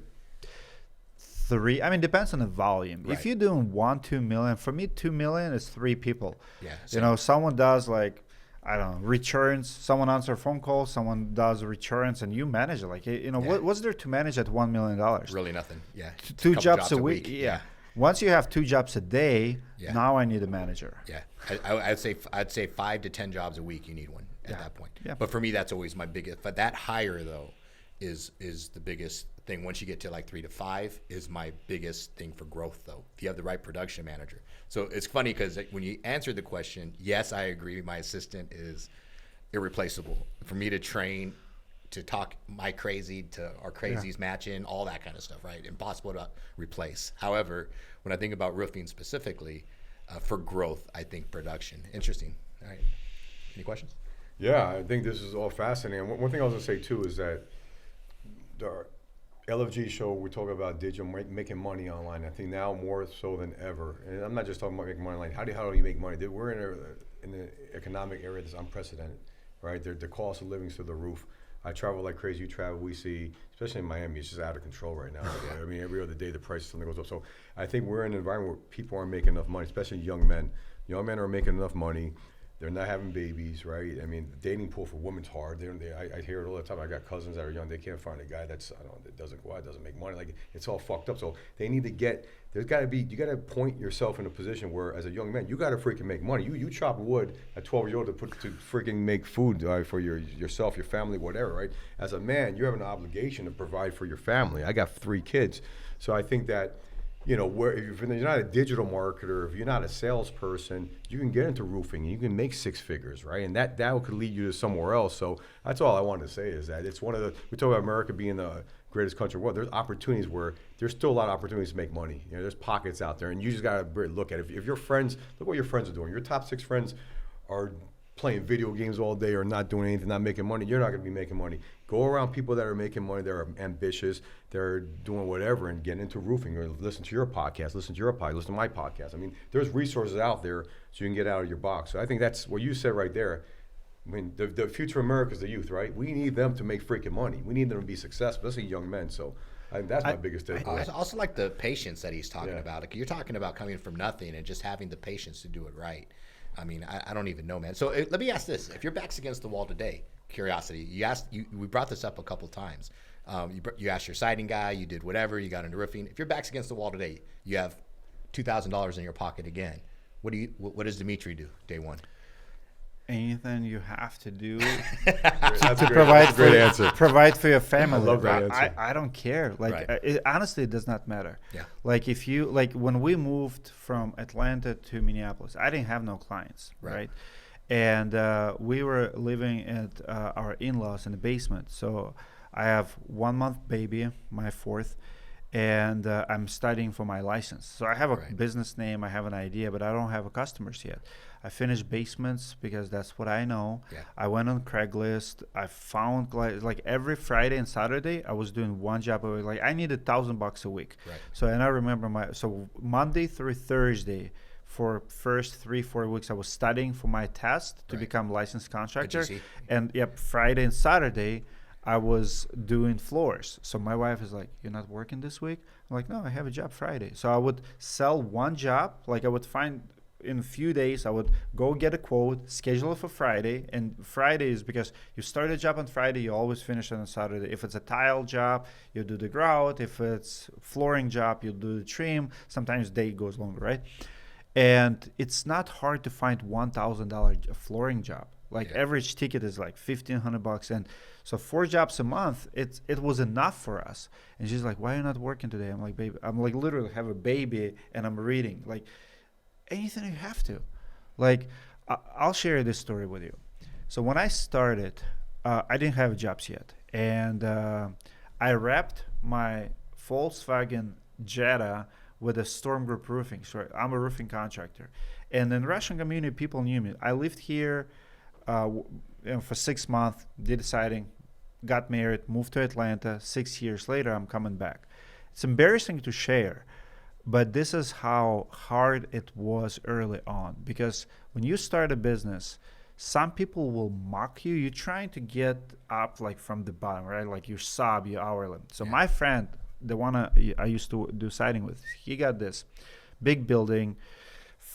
3. I mean, depends on the volume. Right. If you're doing 1-2 million, for me 2 million is 3 people. Yeah, Someone does I don't know, returns, someone answers phone calls, someone does returns, and you manage it. What's there to manage at $1 million? really nothing. Yeah, Two Couple jobs a week. Yeah. Once you have 2 jobs a day, Yeah. now I need a manager. Yeah, I'd say 5 to 10 jobs a week. You need one at that point. Yeah. But for me, that's always my biggest. But that hire though is the biggest thing. Once you get to like 3 to 5, is my biggest thing for growth though. If you have the right production manager. So it's funny because when you answered the question, yes, I agree. My assistant is irreplaceable. For me to train, to talk my crazy to our crazies matching, all that kind of stuff, right? Impossible to replace. However, when I think about roofing specifically, for growth, I think production. Interesting. All right. Any questions? Yeah, I think this is all fascinating. One thing I was gonna say too is that the LFG show, we're talking about digital making money online. I think now more so than ever, and I'm not just talking about making money online. How do you make money? We're in an economic area that's unprecedented, right? The cost of living's through the roof. I travel like crazy. You travel. We see, especially in Miami, it's just out of control right now. I mean, every other day the price of something goes up. So I think we're in an environment where people aren't making enough money, especially young men. Young men are making enough money. They're not having babies, right? I mean, the dating pool for women's hard. I hear it all the time. I got cousins that are young. They can't find a guy that doesn't go out, doesn't make money. Like, it's all fucked up. So they need to you got to point yourself in a position where, as a young man, you got to freaking make money. You chop wood at 12 years old to freaking make food for yourself, your family, whatever, right? As a man, you have an obligation to provide for your family. I got 3 kids. So I think that, where if you're not a digital marketer, if you're not a salesperson, you can get into roofing and you can make 6 figures, right? And that could lead you to somewhere else. So that's all I wanted to say is that it's we talk about America being the greatest country in the world. There's opportunities where there's still a lot of opportunities to make money. There's pockets out there, and you just got to look at it. If your friends, look what your friends are doing. Your top 6 friends are playing video games all day or not doing anything, not making money, you're not going to be making money. Go around people that are making money, that are ambitious, they're doing whatever, and get into roofing, or listen to your podcast, listen to my podcast. I mean, there's resources out there so you can get out of your box. So I think that's what you said right there. I mean, the future of America is the youth, right? We need them to make freaking money. We need them to be successful, especially young men. So that's my biggest takeaway. I also like the patience that he's talking about. Like, you're talking about coming from nothing and just having the patience to do it right. I mean, I don't even know, man. So let me ask this: if your back's against the wall today, curiosity. We brought this up a couple times. You asked your siding guy, you did whatever, you got into roofing. If your back's against the wall today, you have $2,000 in your pocket again. What does Dmitry do day one? Anything you have to do That's to a great answer. provide for your family. I love that answer. I don't care. Like, honestly, it does not matter. Yeah. Like, if you, like, when we moved from Atlanta to Minneapolis, I didn't have no clients, right? And we were living at our in-laws in the basement. So I have 1 month baby, my fourth, and I'm studying for my license. So I have a business name, I have an idea, but I don't have customers yet. I finished basements because that's what I know. Yeah. I went on Craigslist. I found, like every Friday and Saturday, I was doing one job a week. Like, I needed $1,000 a week. Right. So, and I remember so Monday through Thursday, for first 3-4 weeks, I was studying for my test to become licensed contractor. And Friday and Saturday, I was doing floors. So my wife is like, "You're not working this week?" I'm like, "No, I have a job Friday." So I would sell one job. Like, I would find in a few days, I would go get a quote, schedule it for Friday. And Friday is because you start a job on Friday, you always finish it on Saturday. If it's a tile job, you do the grout. If it's flooring job, you do the trim. Sometimes day goes longer, right? And it's not hard to find $1,000 flooring job. Like, average ticket is like $1,500, and so 4 jobs a month, it was enough for us. And she's like, "Why are you not working today?" I'm like, "Baby, I'm like literally have a baby and I'm reading." Like, anything you have to. Like, I'll share this story with you. So when I started, I didn't have jobs yet, and I wrapped my Volkswagen Jetta with a Storm Group roofing. So I'm a roofing contractor, and in the Russian community, people knew me. I lived here for 6 months, did siding, got married, moved to Atlanta. 6 years later, I'm coming back. It's embarrassing to share, but this is how hard it was early on. Because when you start a business, some people will mock you. You're trying to get up like from the bottom, right? Like you sub, you hourly. So my friend, the one I used to do siding with, he got this big building,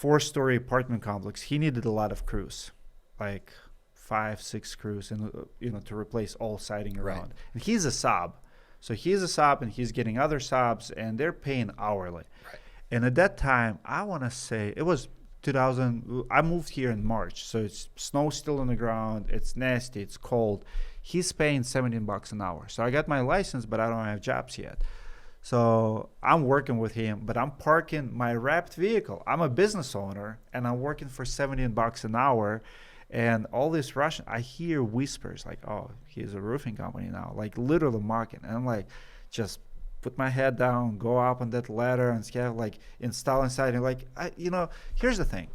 4-story apartment complex. He needed a lot of crews, like 5-6 crews, and to replace all siding around. And he's a sub. So he's a sub, and he's getting other subs, and they're paying hourly. Right. And at that time, I want to say it was 2000. I moved here in March, so it's snow still on the ground. It's nasty. It's cold. He's paying $17 an hour. So I got my license, but I don't have jobs yet. So I'm working with him, but I'm parking my wrapped vehicle. I'm a business owner, and I'm working for $17 an hour. And all this Russian, I hear whispers like, "Oh, he's a roofing company now," like literally mocking. And I'm like, just put my head down, go up on that ladder and like install inside. And like, here's the thing.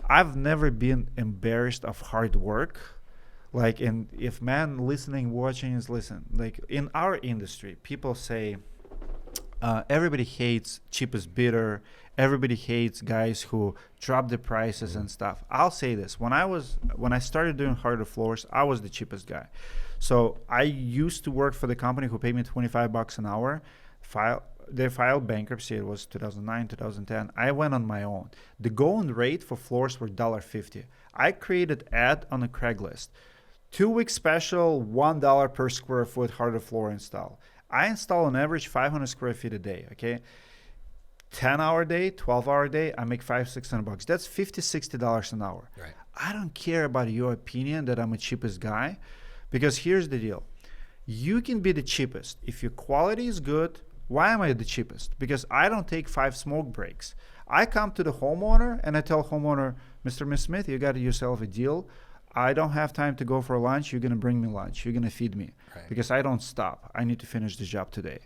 I've never been embarrassed of hard work. Like, and if man listening, watching is listen, like in our industry, people say, everybody hates cheapest bidder. Everybody hates guys who drop the prices and stuff. I'll say this: when I started doing harder floors, I was the cheapest guy. So I used to work for the company who paid me $25 an hour. They filed bankruptcy. It was 2009, 2010. I went on my own. The going rate for floors were $1.50. I created ad on a Craigslist. 2-week special, $1 per square foot harder floor install. I install on average 500 square feet a day. Okay. 10-hour day, 12-hour day, I make $500-$600. That's $50-$60 an hour. Right. I don't care about your opinion that I'm the cheapest guy, because here's the deal. You can be the cheapest. If your quality is good, why am I the cheapest? Because I don't take 5 smoke breaks. I come to the homeowner and I tell homeowner, "Mr. Miss Smith, you got yourself a deal. I don't have time to go for lunch. You're going to bring me lunch. You're going to feed me." Right. Because I don't stop. I need to finish the job today.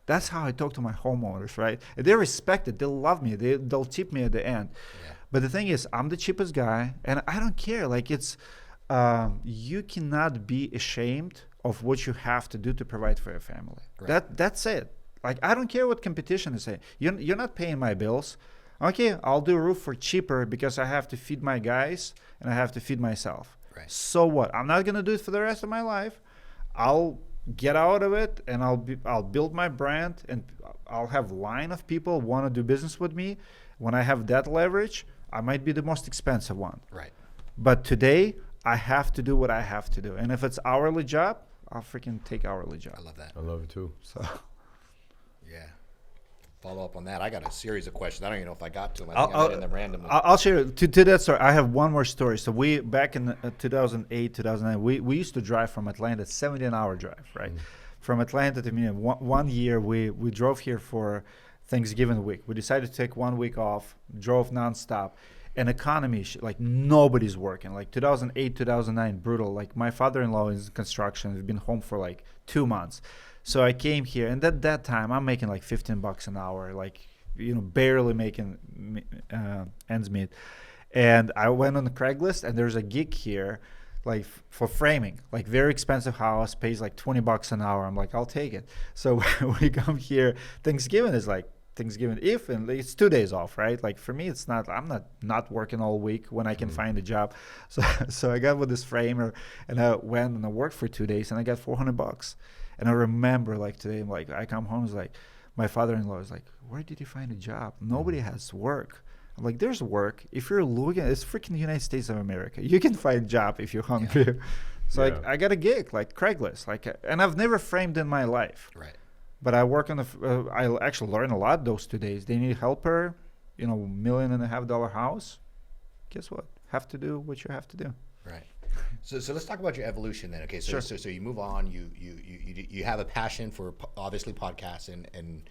That's how I talk to my homeowners, right? They respect it. They love me. They'll tip me at the end. Yeah. But the thing is, I'm the cheapest guy, and I don't care. Like you cannot be ashamed of what you have to do to provide for your family. Right. That's it. Like I don't care what competition is saying. You're not paying my bills. Okay, I'll do a roof for cheaper because I have to feed my guys and I have to feed myself. Right. So what? I'm not gonna do it for the rest of my life. I'll get out of it and I'll build my brand and I'll have line of people want to do business with me. When I have that leverage, I might be the most expensive one. Right. But today I have to do what I have to do. And if it's hourly job, I'll freaking take hourly job. I love that. I love it too. So Yeah. Follow up on that. I got a series of questions. I don't even know if I got to them. I think I made them randomly. I'll share to that story. I have one more story. So we back in 2008, 2009, we used to drive from Atlanta, 70-hour drive, right? From Atlanta to Munich. One year we drove here for Thanksgiving week. We decided to take 1 week off, drove nonstop. And economy, like nobody's working. Like 2008, 2009, brutal. Like my father-in-law is in construction. We've been home for like 2 months. So I came here, and at that time, I'm making like $15 an hour, like, barely making ends meet. And I went on the Craigslist, and there's a gig here, like for framing, like very expensive house, pays like $20 an hour. I'm like, I'll take it. So we come here. Thanksgiving is like Thanksgiving Eve, and it's 2 days off, right? Like for me, it's not. I'm not working all week when I can find a job. So I got with this framer, and I went and I worked for 2 days, and I got $400. And I remember like today, like I come home, it's like my father-in-law is like, "Where did you find a job? Nobody has work." I'm like, "There's work. If you're looking, it's freaking the United States of America. You can find a job if you're hungry." Yeah. So Yeah. I got a gig like Craigslist, and I've never framed in my life. Right. But I work on I actually learned a lot those 2 days. They need helper, $1.5 million house. Guess what? Have to do what you have to do. Right. So let's talk about your evolution then. Okay. So Sure. so you move on. You have a passion for obviously podcasts and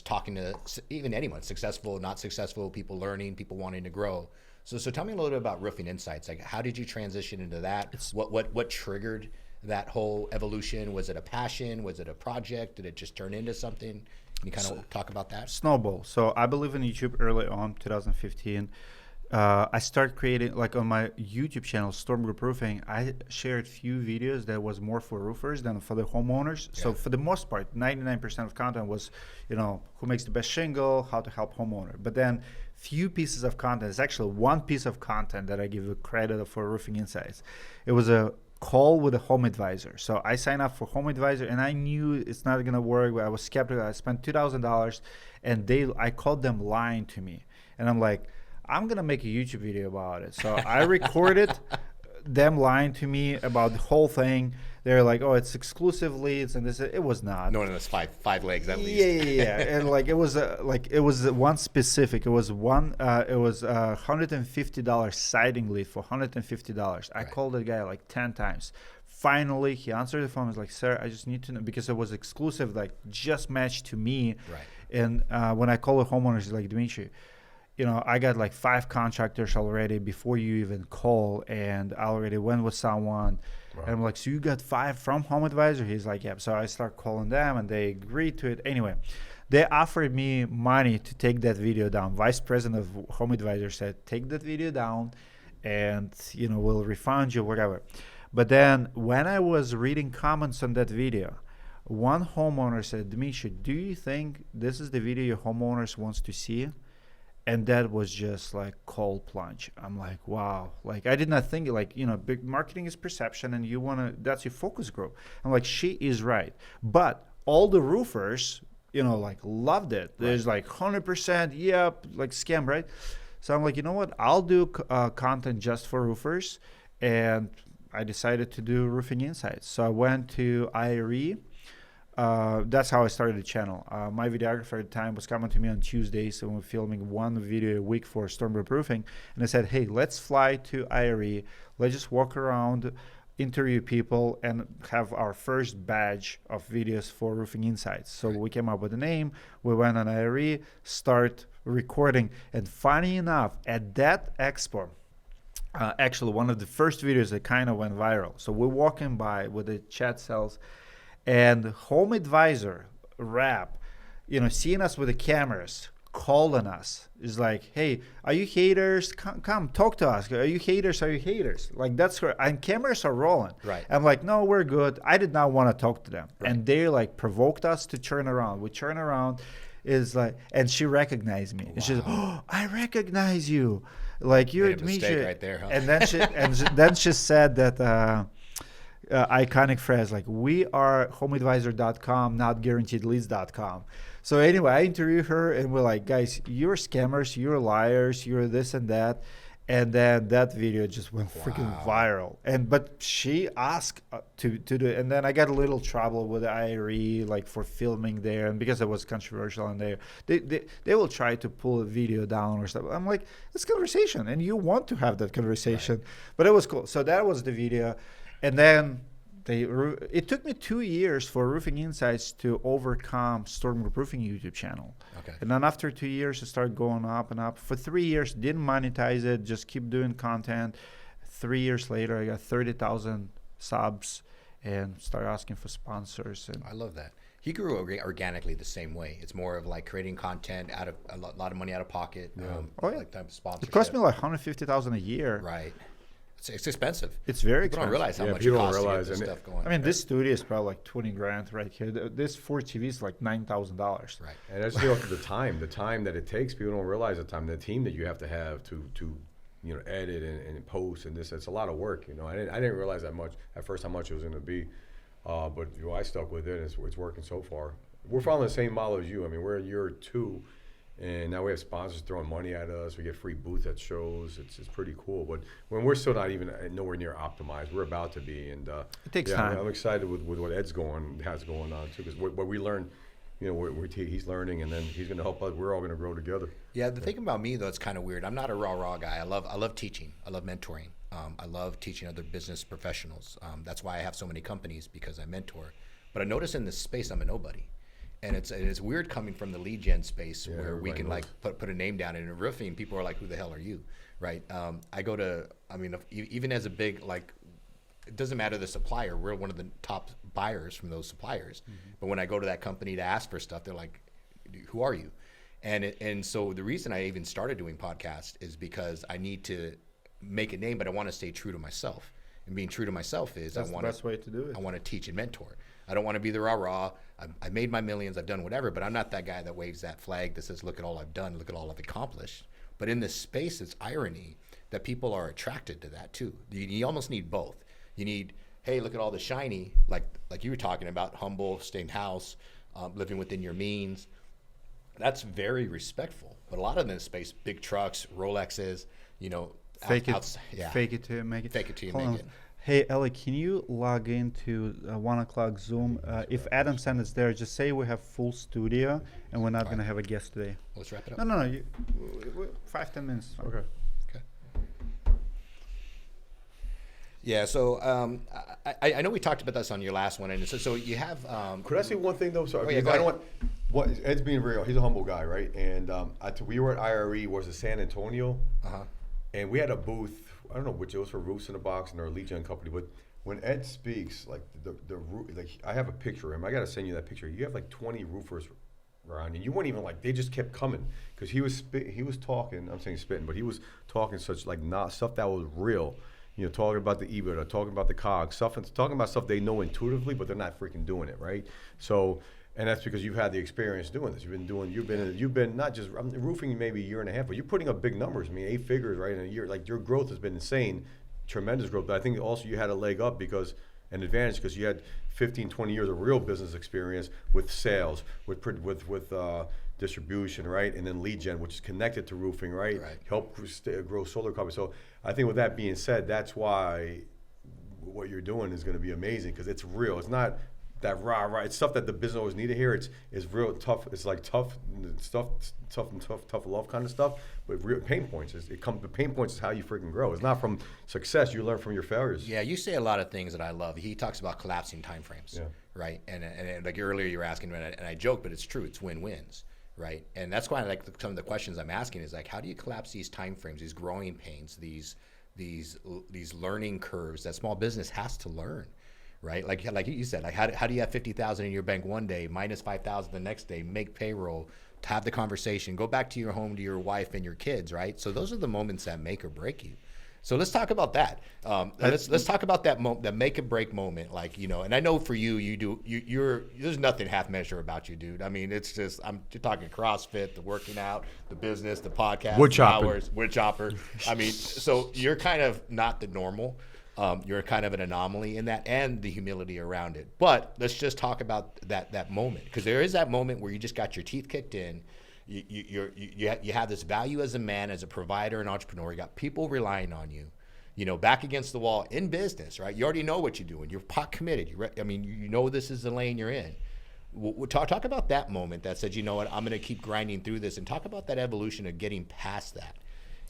talking to even anyone, successful, not successful, people learning, people wanting to grow. So tell me a little bit about Roofing Insights. Like, how did you transition into that? What triggered that whole evolution? Was it a passion? Was it a project? Did it just turn into something? Can you kind of talk about that? Snowball. So I believe in YouTube early on, 2015. I started creating, like on my YouTube channel, Storm Group Roofing, I shared few videos that was more for roofers than for the homeowners. Yeah. So for the most part, 99% of content was, who makes the best shingle, how to help homeowner. But then few pieces of content, it's actually one piece of content that I give the credit for Roofing Insights. It was a call with a home advisor. So I signed up for home advisor, and I knew it's not gonna work. I was skeptical. I spent $2,000, and I called them lying to me. And I'm like, I'm gonna make a YouTube video about it. So I recorded them lying to me about the whole thing. They're like, "Oh, it's exclusively it's," and this. It was not. No one has five legs at least. Yeah. And like it was one specific. It was $150 siding lead for $150. I called the guy like 10 times. Finally, he answered the phone. He was like, "Sir, I just need to know," because it was exclusive, like just matched to me. Right. And when I called the homeowners, he's like, "Dmitry, I got like 5 contractors already before you even call, and I already went with someone." Wow. And I'm like, "So you got 5 from Home Advisor?" He's like, "Yeah." So I start calling them, and they agreed to it. Anyway, they offered me money to take that video down. Vice President of Home Advisor said, "Take that video down, and we'll refund you, whatever." But then when I was reading comments on that video, one homeowner said, "Dmitry, do you think this is the video your homeowners wants to see?" And that was just like cold plunge. I'm like, wow. Like I did not think big marketing is perception, and that's your focus group. I'm like, she is right. But all the roofers, loved it. There's like 100%, yep, like scam, right? So I'm like, you know what? I'll do content just for roofers. And I decided to do Roofing Insights. So I went to IRE. That's how I started the channel. My videographer at the time was coming to me on Tuesdays, and we're filming one video a week for Storm Group Roofing. And I said, "Hey, let's fly to IRE. Let's just walk around, interview people, and have our first batch of videos for Roofing Insights." So we came up with a name. We went on IRE, start recording. And funny enough, at that expo, actually one of the first videos that kind of went viral. So we're walking by with the chat cells, and Home Advisor rep, seeing us with the cameras, calling us. It's like, hey, are you haters? Come talk to us. Are you haters? Are you haters? Like that's where, and cameras are rolling. Right. I'm like, no, we're good. I did not want to talk to them. Right. And they like provoked us to turn around. We turn around, is like, and she recognized me. And she's like, oh, I recognize you. Like you're Made a mistake Dmitry. right there, huh? And then she said that iconic phrase like, we are homeadvisor.com, not guaranteedleads.com. So anyway, I interviewed her and we're like, guys, you're scammers, you're liars, you're this and that. And then that video just went freaking viral. But she asked to do, and then I got a little trouble with the IRE like for filming there, and because it was controversial and they will try to pull a video down or stuff. I'm like, it's conversation, and you want to have that conversation. Right. But it was cool. So that was the video, and then it took me 2 years for Roofing Insights to overcome Storm Group Roofing YouTube channel. Okay. And then after 2 years, it started going up and up. For 3 years, didn't monetize it, just keep doing content. 3 years later, I got 30,000 subs and started asking for sponsors. And I love that. He grew organically the same way. It's more of like creating content out of a lot of money out of pocket. Yeah. Like type of sponsorship. It cost me like 150,000 a year. Right. It's expensive. It's very People expensive. don't realize how much people it don't costs realize, to get this stuff going. I mean, this studio is probably like 20 grand right here. This 4 TV is like $9,000. Right. And that's the time that it takes. People don't realize the time, the team that you have to have to edit and post and this. It's a lot of work. I didn't realize that much at first how much it was going to be, but I stuck with it. It's working so far. We're following the same model as you. I mean, we're a year 2. And now we have sponsors throwing money at us. We get free booths at shows. It's pretty cool. But when we're still not even nowhere near optimized, we're about to be. And it takes time. I'm excited with what Ed's has going on too, because what we learn, he's learning, and then he's going to help us. We're all going to grow together. Yeah, the thing about me though, it's kind of weird. I'm not a raw guy. I love teaching. I love mentoring. I love teaching other business professionals. That's why I have so many companies, because I mentor. But I notice in this space, I'm a nobody. And it's weird coming from the lead gen space where we can like put a name down, and in roofing, people are like, who the hell are you, right? Even as a big, like, it doesn't matter the supplier, we're one of the top buyers from those suppliers. Mm-hmm. But when I go to that company to ask for stuff, they're like, who are you? And so the reason I even started doing podcasts is because I need to make a name, but I want to stay true to myself. And being true to myself is that's the best way to do it. I want to teach and mentor. I don't want to be the rah-rah. I made my millions, I've done whatever, but I'm not that guy that waves that flag that says, look at all I've done, look at all I've accomplished. But in this space, it's irony that people are attracted to that too. You almost need both. You need, hey, look at all the shiny, like you were talking about, humble, staying house, living within your means. That's very respectful. But a lot of them in this space, big trucks, Rolexes, fake it till you make it. Fake it till you Hold make on. it. Hey, Ellie, can you log into 1 o'clock Zoom? If Adam sent us there, just say we have full studio and we're not going to have a guest today. Let's wrap it up. No. 5-10 minutes. Okay. Yeah, so I know we talked about this on your last one, and so you have. Could I say one thing though? Sorry, yeah, I don't want. What Ed's being real. He's a humble guy, right? And we were at IRE, was in San Antonio, and we had a booth. I don't know which it was for Roofs in a Box and our lead gen company, but when Ed speaks, like I have a picture of him. I got to send you that picture. You have like 20 roofers around, and you weren't even like, they just kept coming because he was talking. I'm saying spitting, but he was talking such like not stuff that was real. Talking about the EBITDA, talking about the COGS, talking about stuff they know intuitively, but they're not freaking doing it, right? So, and that's because you've had the experience doing this. You've been not just roofing maybe a year and a half, but you're putting up big numbers. I mean, 8 figures, right, in a year. Like your growth has been insane, tremendous growth. But I think also you had a leg up an advantage because you had 15, 20 years of real business experience with sales, with distribution, right, and then lead gen, which is connected to roofing, right? Help grow solar companies. So I think with that being said, that's why what you're doing is going to be amazing because it's real. It's not that rah. It's stuff that the business always need to hear. It's real tough. It's like tough love kind of stuff. But real pain points. The pain points is how you freaking grow. It's not from success. You learn from your failures. Yeah, you say a lot of things that I love. He talks about collapsing timeframes, right? And like earlier you were asking, and I joke, but it's true. It's win-wins. Right, and that's why like some of the questions I'm asking is like, how do you collapse these time frames, these growing pains, these learning curves that small business has to learn, right? Like you said, like how do you have 50,000 in your bank one day, minus 5,000 the next day, make payroll, have the conversation, go back to your home, to your wife and your kids, right? So those are the moments that make or break you. So let's talk about that. Let's talk about that make or break moment. Like, you know, and I know for you're there's nothing half measure about you, dude. I mean, it's just, you're talking CrossFit, the working out, the business, the podcast, wood chopper. I mean, so you're kind of not the normal. You're kind of an anomaly in that, and the humility around it. But let's just talk about that moment, because there is that moment where you just got your teeth kicked in. You have this value as a man, as a provider and entrepreneur. You got people relying on you, you know, back against the wall in business, right? You already know what you're doing. You're pot committed. You know this is the lane you're in. We'll talk about that moment that said, you know what, I'm going to keep grinding through this, and talk about that evolution of getting past that.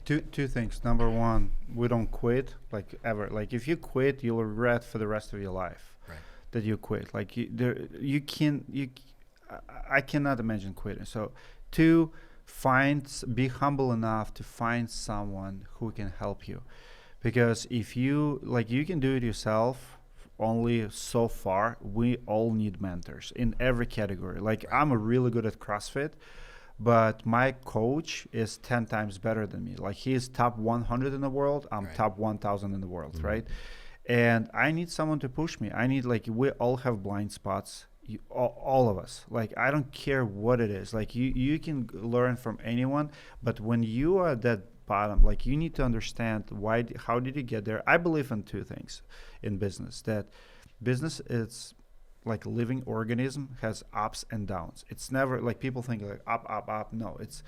Two things. Number one, we don't quit, like, ever. Like, if you quit, you'll regret for the rest of your life, right, that you quit. Like, I cannot imagine quitting. So, two, be humble enough to find someone who can help you, because if you can do it yourself only so far. We all need mentors in every category. Like, I'm really good at CrossFit, but my coach is 10 times better than me. Like, he is top 100 in the world. I'm top 1,000 in the world, right? And I need someone to push me. We all have blind spots. All of us. Like, I don't care what it is. Like, you can learn from anyone, but when you are at that bottom, like, you need to understand how did you get there. I believe in two things in business. That business is like a living organism, has ups and downs. It's never like people think like up. No, it's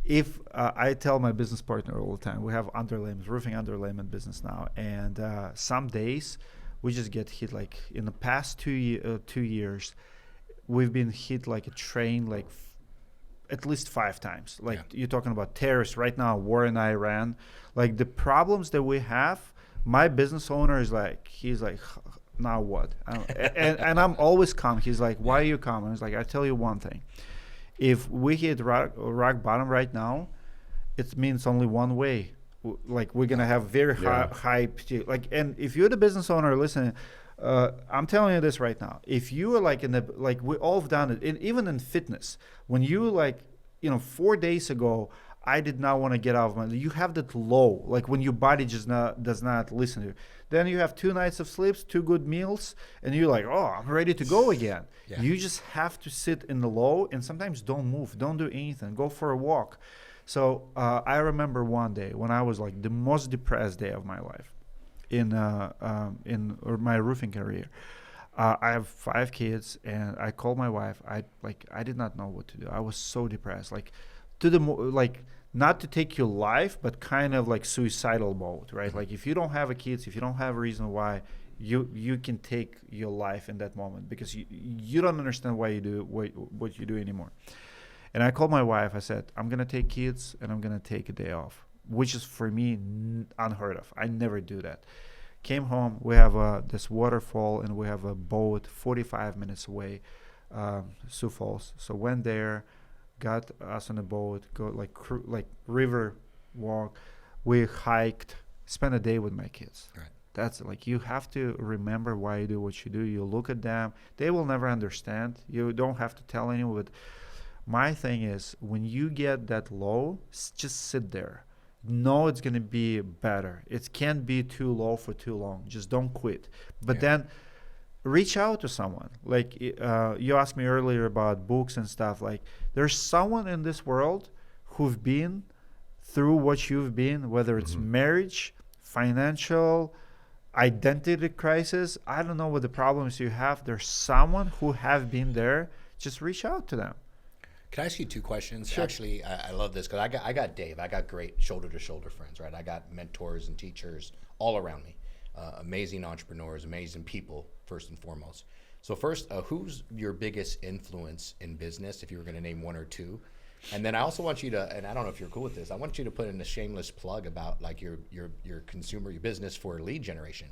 if I tell my business partner all the time, we have underlayments, roofing underlayment business now, and some days we just get hit. Like, in the past 2 years, we've been hit like a train, like at least 5 times. Like, you're talking about terrorists right now, war in Iran. Like, the problems that we have, my business owner is like, he's like, now what? And I'm always calm. He's like, why are you calm? And I was like, I tell you one thing. If we hit rock bottom right now, it means only one way. Like, we're gonna have very high, like, and if you're the business owner listening, I'm telling you this right now. If you are like we all have done it, even in fitness, when you 4 days ago, I did not want to get out of my. You have that low, like when your body just does not listen to you. Then you have 2 nights of sleeps, 2 good meals, and you're like, oh, I'm ready to go again. Yeah. You just have to sit in the low, and sometimes don't move, don't do anything, go for a walk. So I remember one day when I was like the most depressed day of my life in my roofing career. I have 5 kids, and I called my wife. I did not know what to do. I was so depressed, not to take your life, but kind of like suicidal mode, right? Like, if you don't have kids, if you don't have a reason why, you can take your life in that moment, because you don't understand why you do what you do anymore. And I called my wife. I said, I'm going to take kids and I'm going to take a day off, which is for me unheard of. I never do that. Came home. We have this waterfall, and we have a boat 45 minutes away, Sioux Falls. So went there, got us on a boat, go like river walk. We hiked, spent a day with my kids. Right. That's like, you have to remember why you do what you do. You look at them. They will never understand. You don't have to tell anyone. But my thing is, when you get that low, just sit there. No, it's going to be better. It can't be too low for too long. Just don't quit. But then reach out to someone. Like, you asked me earlier about books and stuff. Like, there's someone in this world who've been through what you've been, whether it's marriage, financial, identity crisis. I don't know what the problems you have. There's someone who have been there. Just reach out to them. Can I ask you 2 questions? Sure. Actually, I love this, because I got Dave. I got great shoulder-to-shoulder friends, right? I got mentors and teachers all around me. Amazing entrepreneurs, amazing people, first and foremost. So first, who's your biggest influence in business, if you were going to name 1 or 2? And then I also want you to, and I don't know if you're cool with this, I want you to put in a shameless plug about like your consumer, your business for lead generation.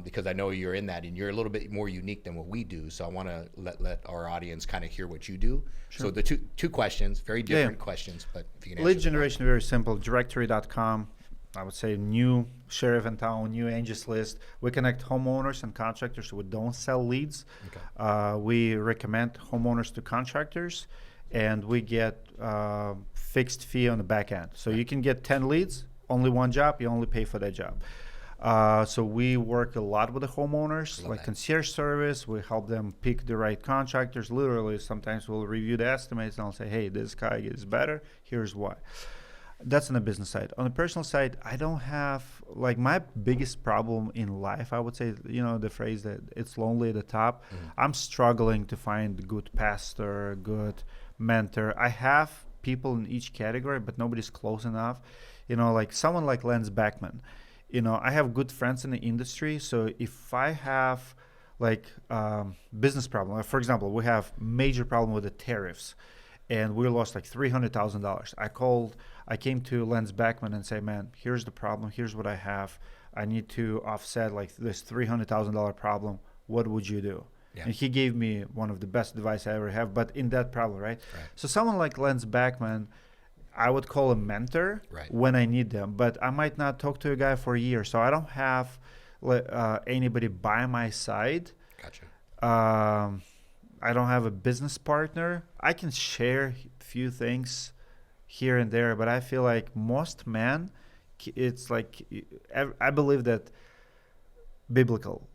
Because I know you're in that, and you're a little bit more unique than what we do. So I want to let our audience kind of hear what you do. Sure. So the two questions, very different questions, but if you can answer. Lead generation, very simple. Directory.com. I would say new sheriff in town, new angels list. We connect homeowners and contractors. We don't sell leads. Okay. We recommend homeowners to contractors, and we get fixed fee on the back end. So you can get 10 leads, only one job, you only pay for that job. So we work a lot with the homeowners, like concierge service. We help them pick the right contractors. Literally, sometimes we'll review the estimates and I'll say, hey, this guy is better. Here's why. That's on the business side. On the personal side, I don't have, like, my biggest problem in life, I would say, the phrase that it's lonely at the top. I'm struggling to find a good pastor, good mentor. I have people in each category, but nobody's close enough. Like someone like Lance Backman. I have good friends in the industry, so if I have like business problem, for example, we have major problem with the tariffs, and we lost like $300,000. I came to Lance Backman and say, man, here's the problem. Here's what I have. I need to offset like this $300,000 problem. What would you do? Yeah. And he gave me one of the best advice I ever have, but in that problem, right? So someone like Lance Backman, I would call a mentor when I need them, but I might not talk to a guy for a year. So I don't have anybody by my side. Gotcha. I don't have a business partner. I can share a few things here and there, but I feel like most men, it's like, I believe that biblical.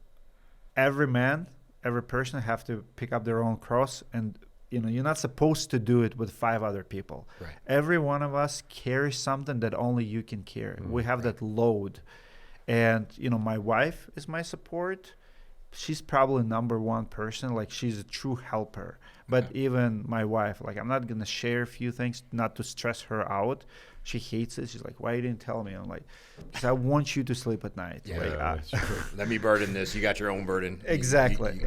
Every man, every person have to pick up their own cross, and you're not supposed to do it with 5 other people. Every one of us carries something that only you can carry. We have that load. And, my wife is my support. She's probably number one person. Like, she's a true helper. But even my wife, like, I'm not going to share a few things, not to stress her out. She hates it. She's like, why you didn't tell me? I'm like, because I want you to sleep at night. Let me burden this. You got your own burden. Exactly.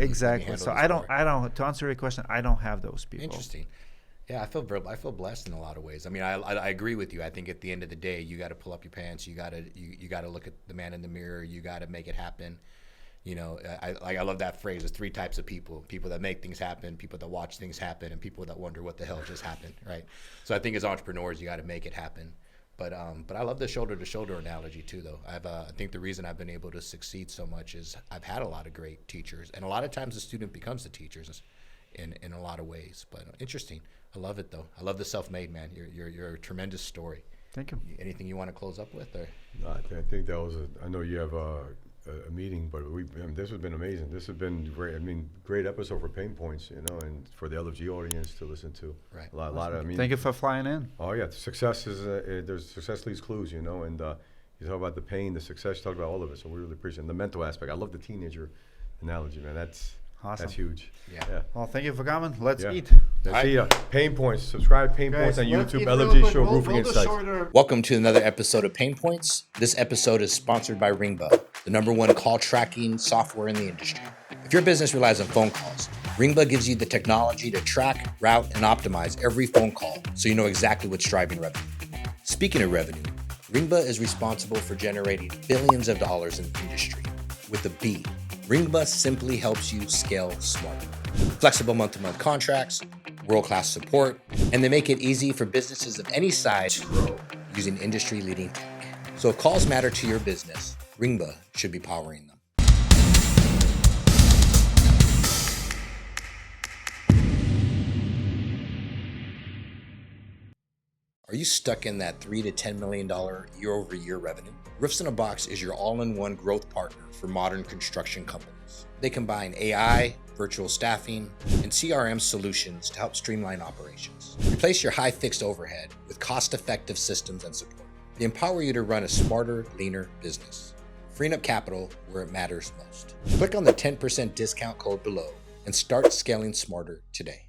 So I don't, to answer your question, I don't have those people. Interesting. Yeah, I feel blessed in a lot of ways. I mean, I agree with you. I think at the end of the day, you got to pull up your pants. You got to look at the man in the mirror. You got to make it happen. I love that phrase. There's 3 types of people: people that make things happen, people that watch things happen, and people that wonder what the hell just happened, right? So I think as entrepreneurs, you got to make it happen. But I love the shoulder-to-shoulder analogy too, though. I think the reason I've been able to succeed so much is I've had a lot of great teachers, and a lot of times the student becomes the teachers in a lot of ways. But interesting. I love it, though. I love the self-made, man. You're a tremendous story. Thank you. Anything you want to close up with? Or? No, I think that was I know you have a meeting, but this has been amazing. This has been great. I mean, great episode for Pain Points, and for the LFG audience to listen to. Right. A lot of. Thank you for flying in. Oh yeah, success is there's success leaves clues, and you talk about the pain, the success. You talk about all of it. So we really appreciate the mental aspect. I love the teenager analogy, man. That's awesome. That's huge. Yeah. Well, thank you for coming. Let's eat. Let's see ya. Pain Points. Subscribe Pain Points on YouTube. LFG Show Roofing Insights. Welcome to another episode of Pain Points. This episode is sponsored by Ringba, the #1 call tracking software in the industry. If your business relies on phone calls, Ringba gives you the technology to track, route, and optimize every phone call so you know exactly what's driving revenue. Speaking of revenue, Ringba is responsible for generating billions of dollars in the industry. With a B, Ringba simply helps you scale smarter. Flexible month-to-month contracts, world-class support, and they make it easy for businesses of any size to grow using industry-leading tech. So if calls matter to your business, Ringba should be powering them. Are you stuck in that $3 to $10 million year-over-year revenue? Roofs in a Box is your all-in-one growth partner for modern construction companies. They combine AI, virtual staffing, and CRM solutions to help streamline operations. Replace your high fixed overhead with cost-effective systems and support. They empower you to run a smarter, leaner business, freeing up capital where it matters most. Click on the 10% discount code below and start scaling smarter today.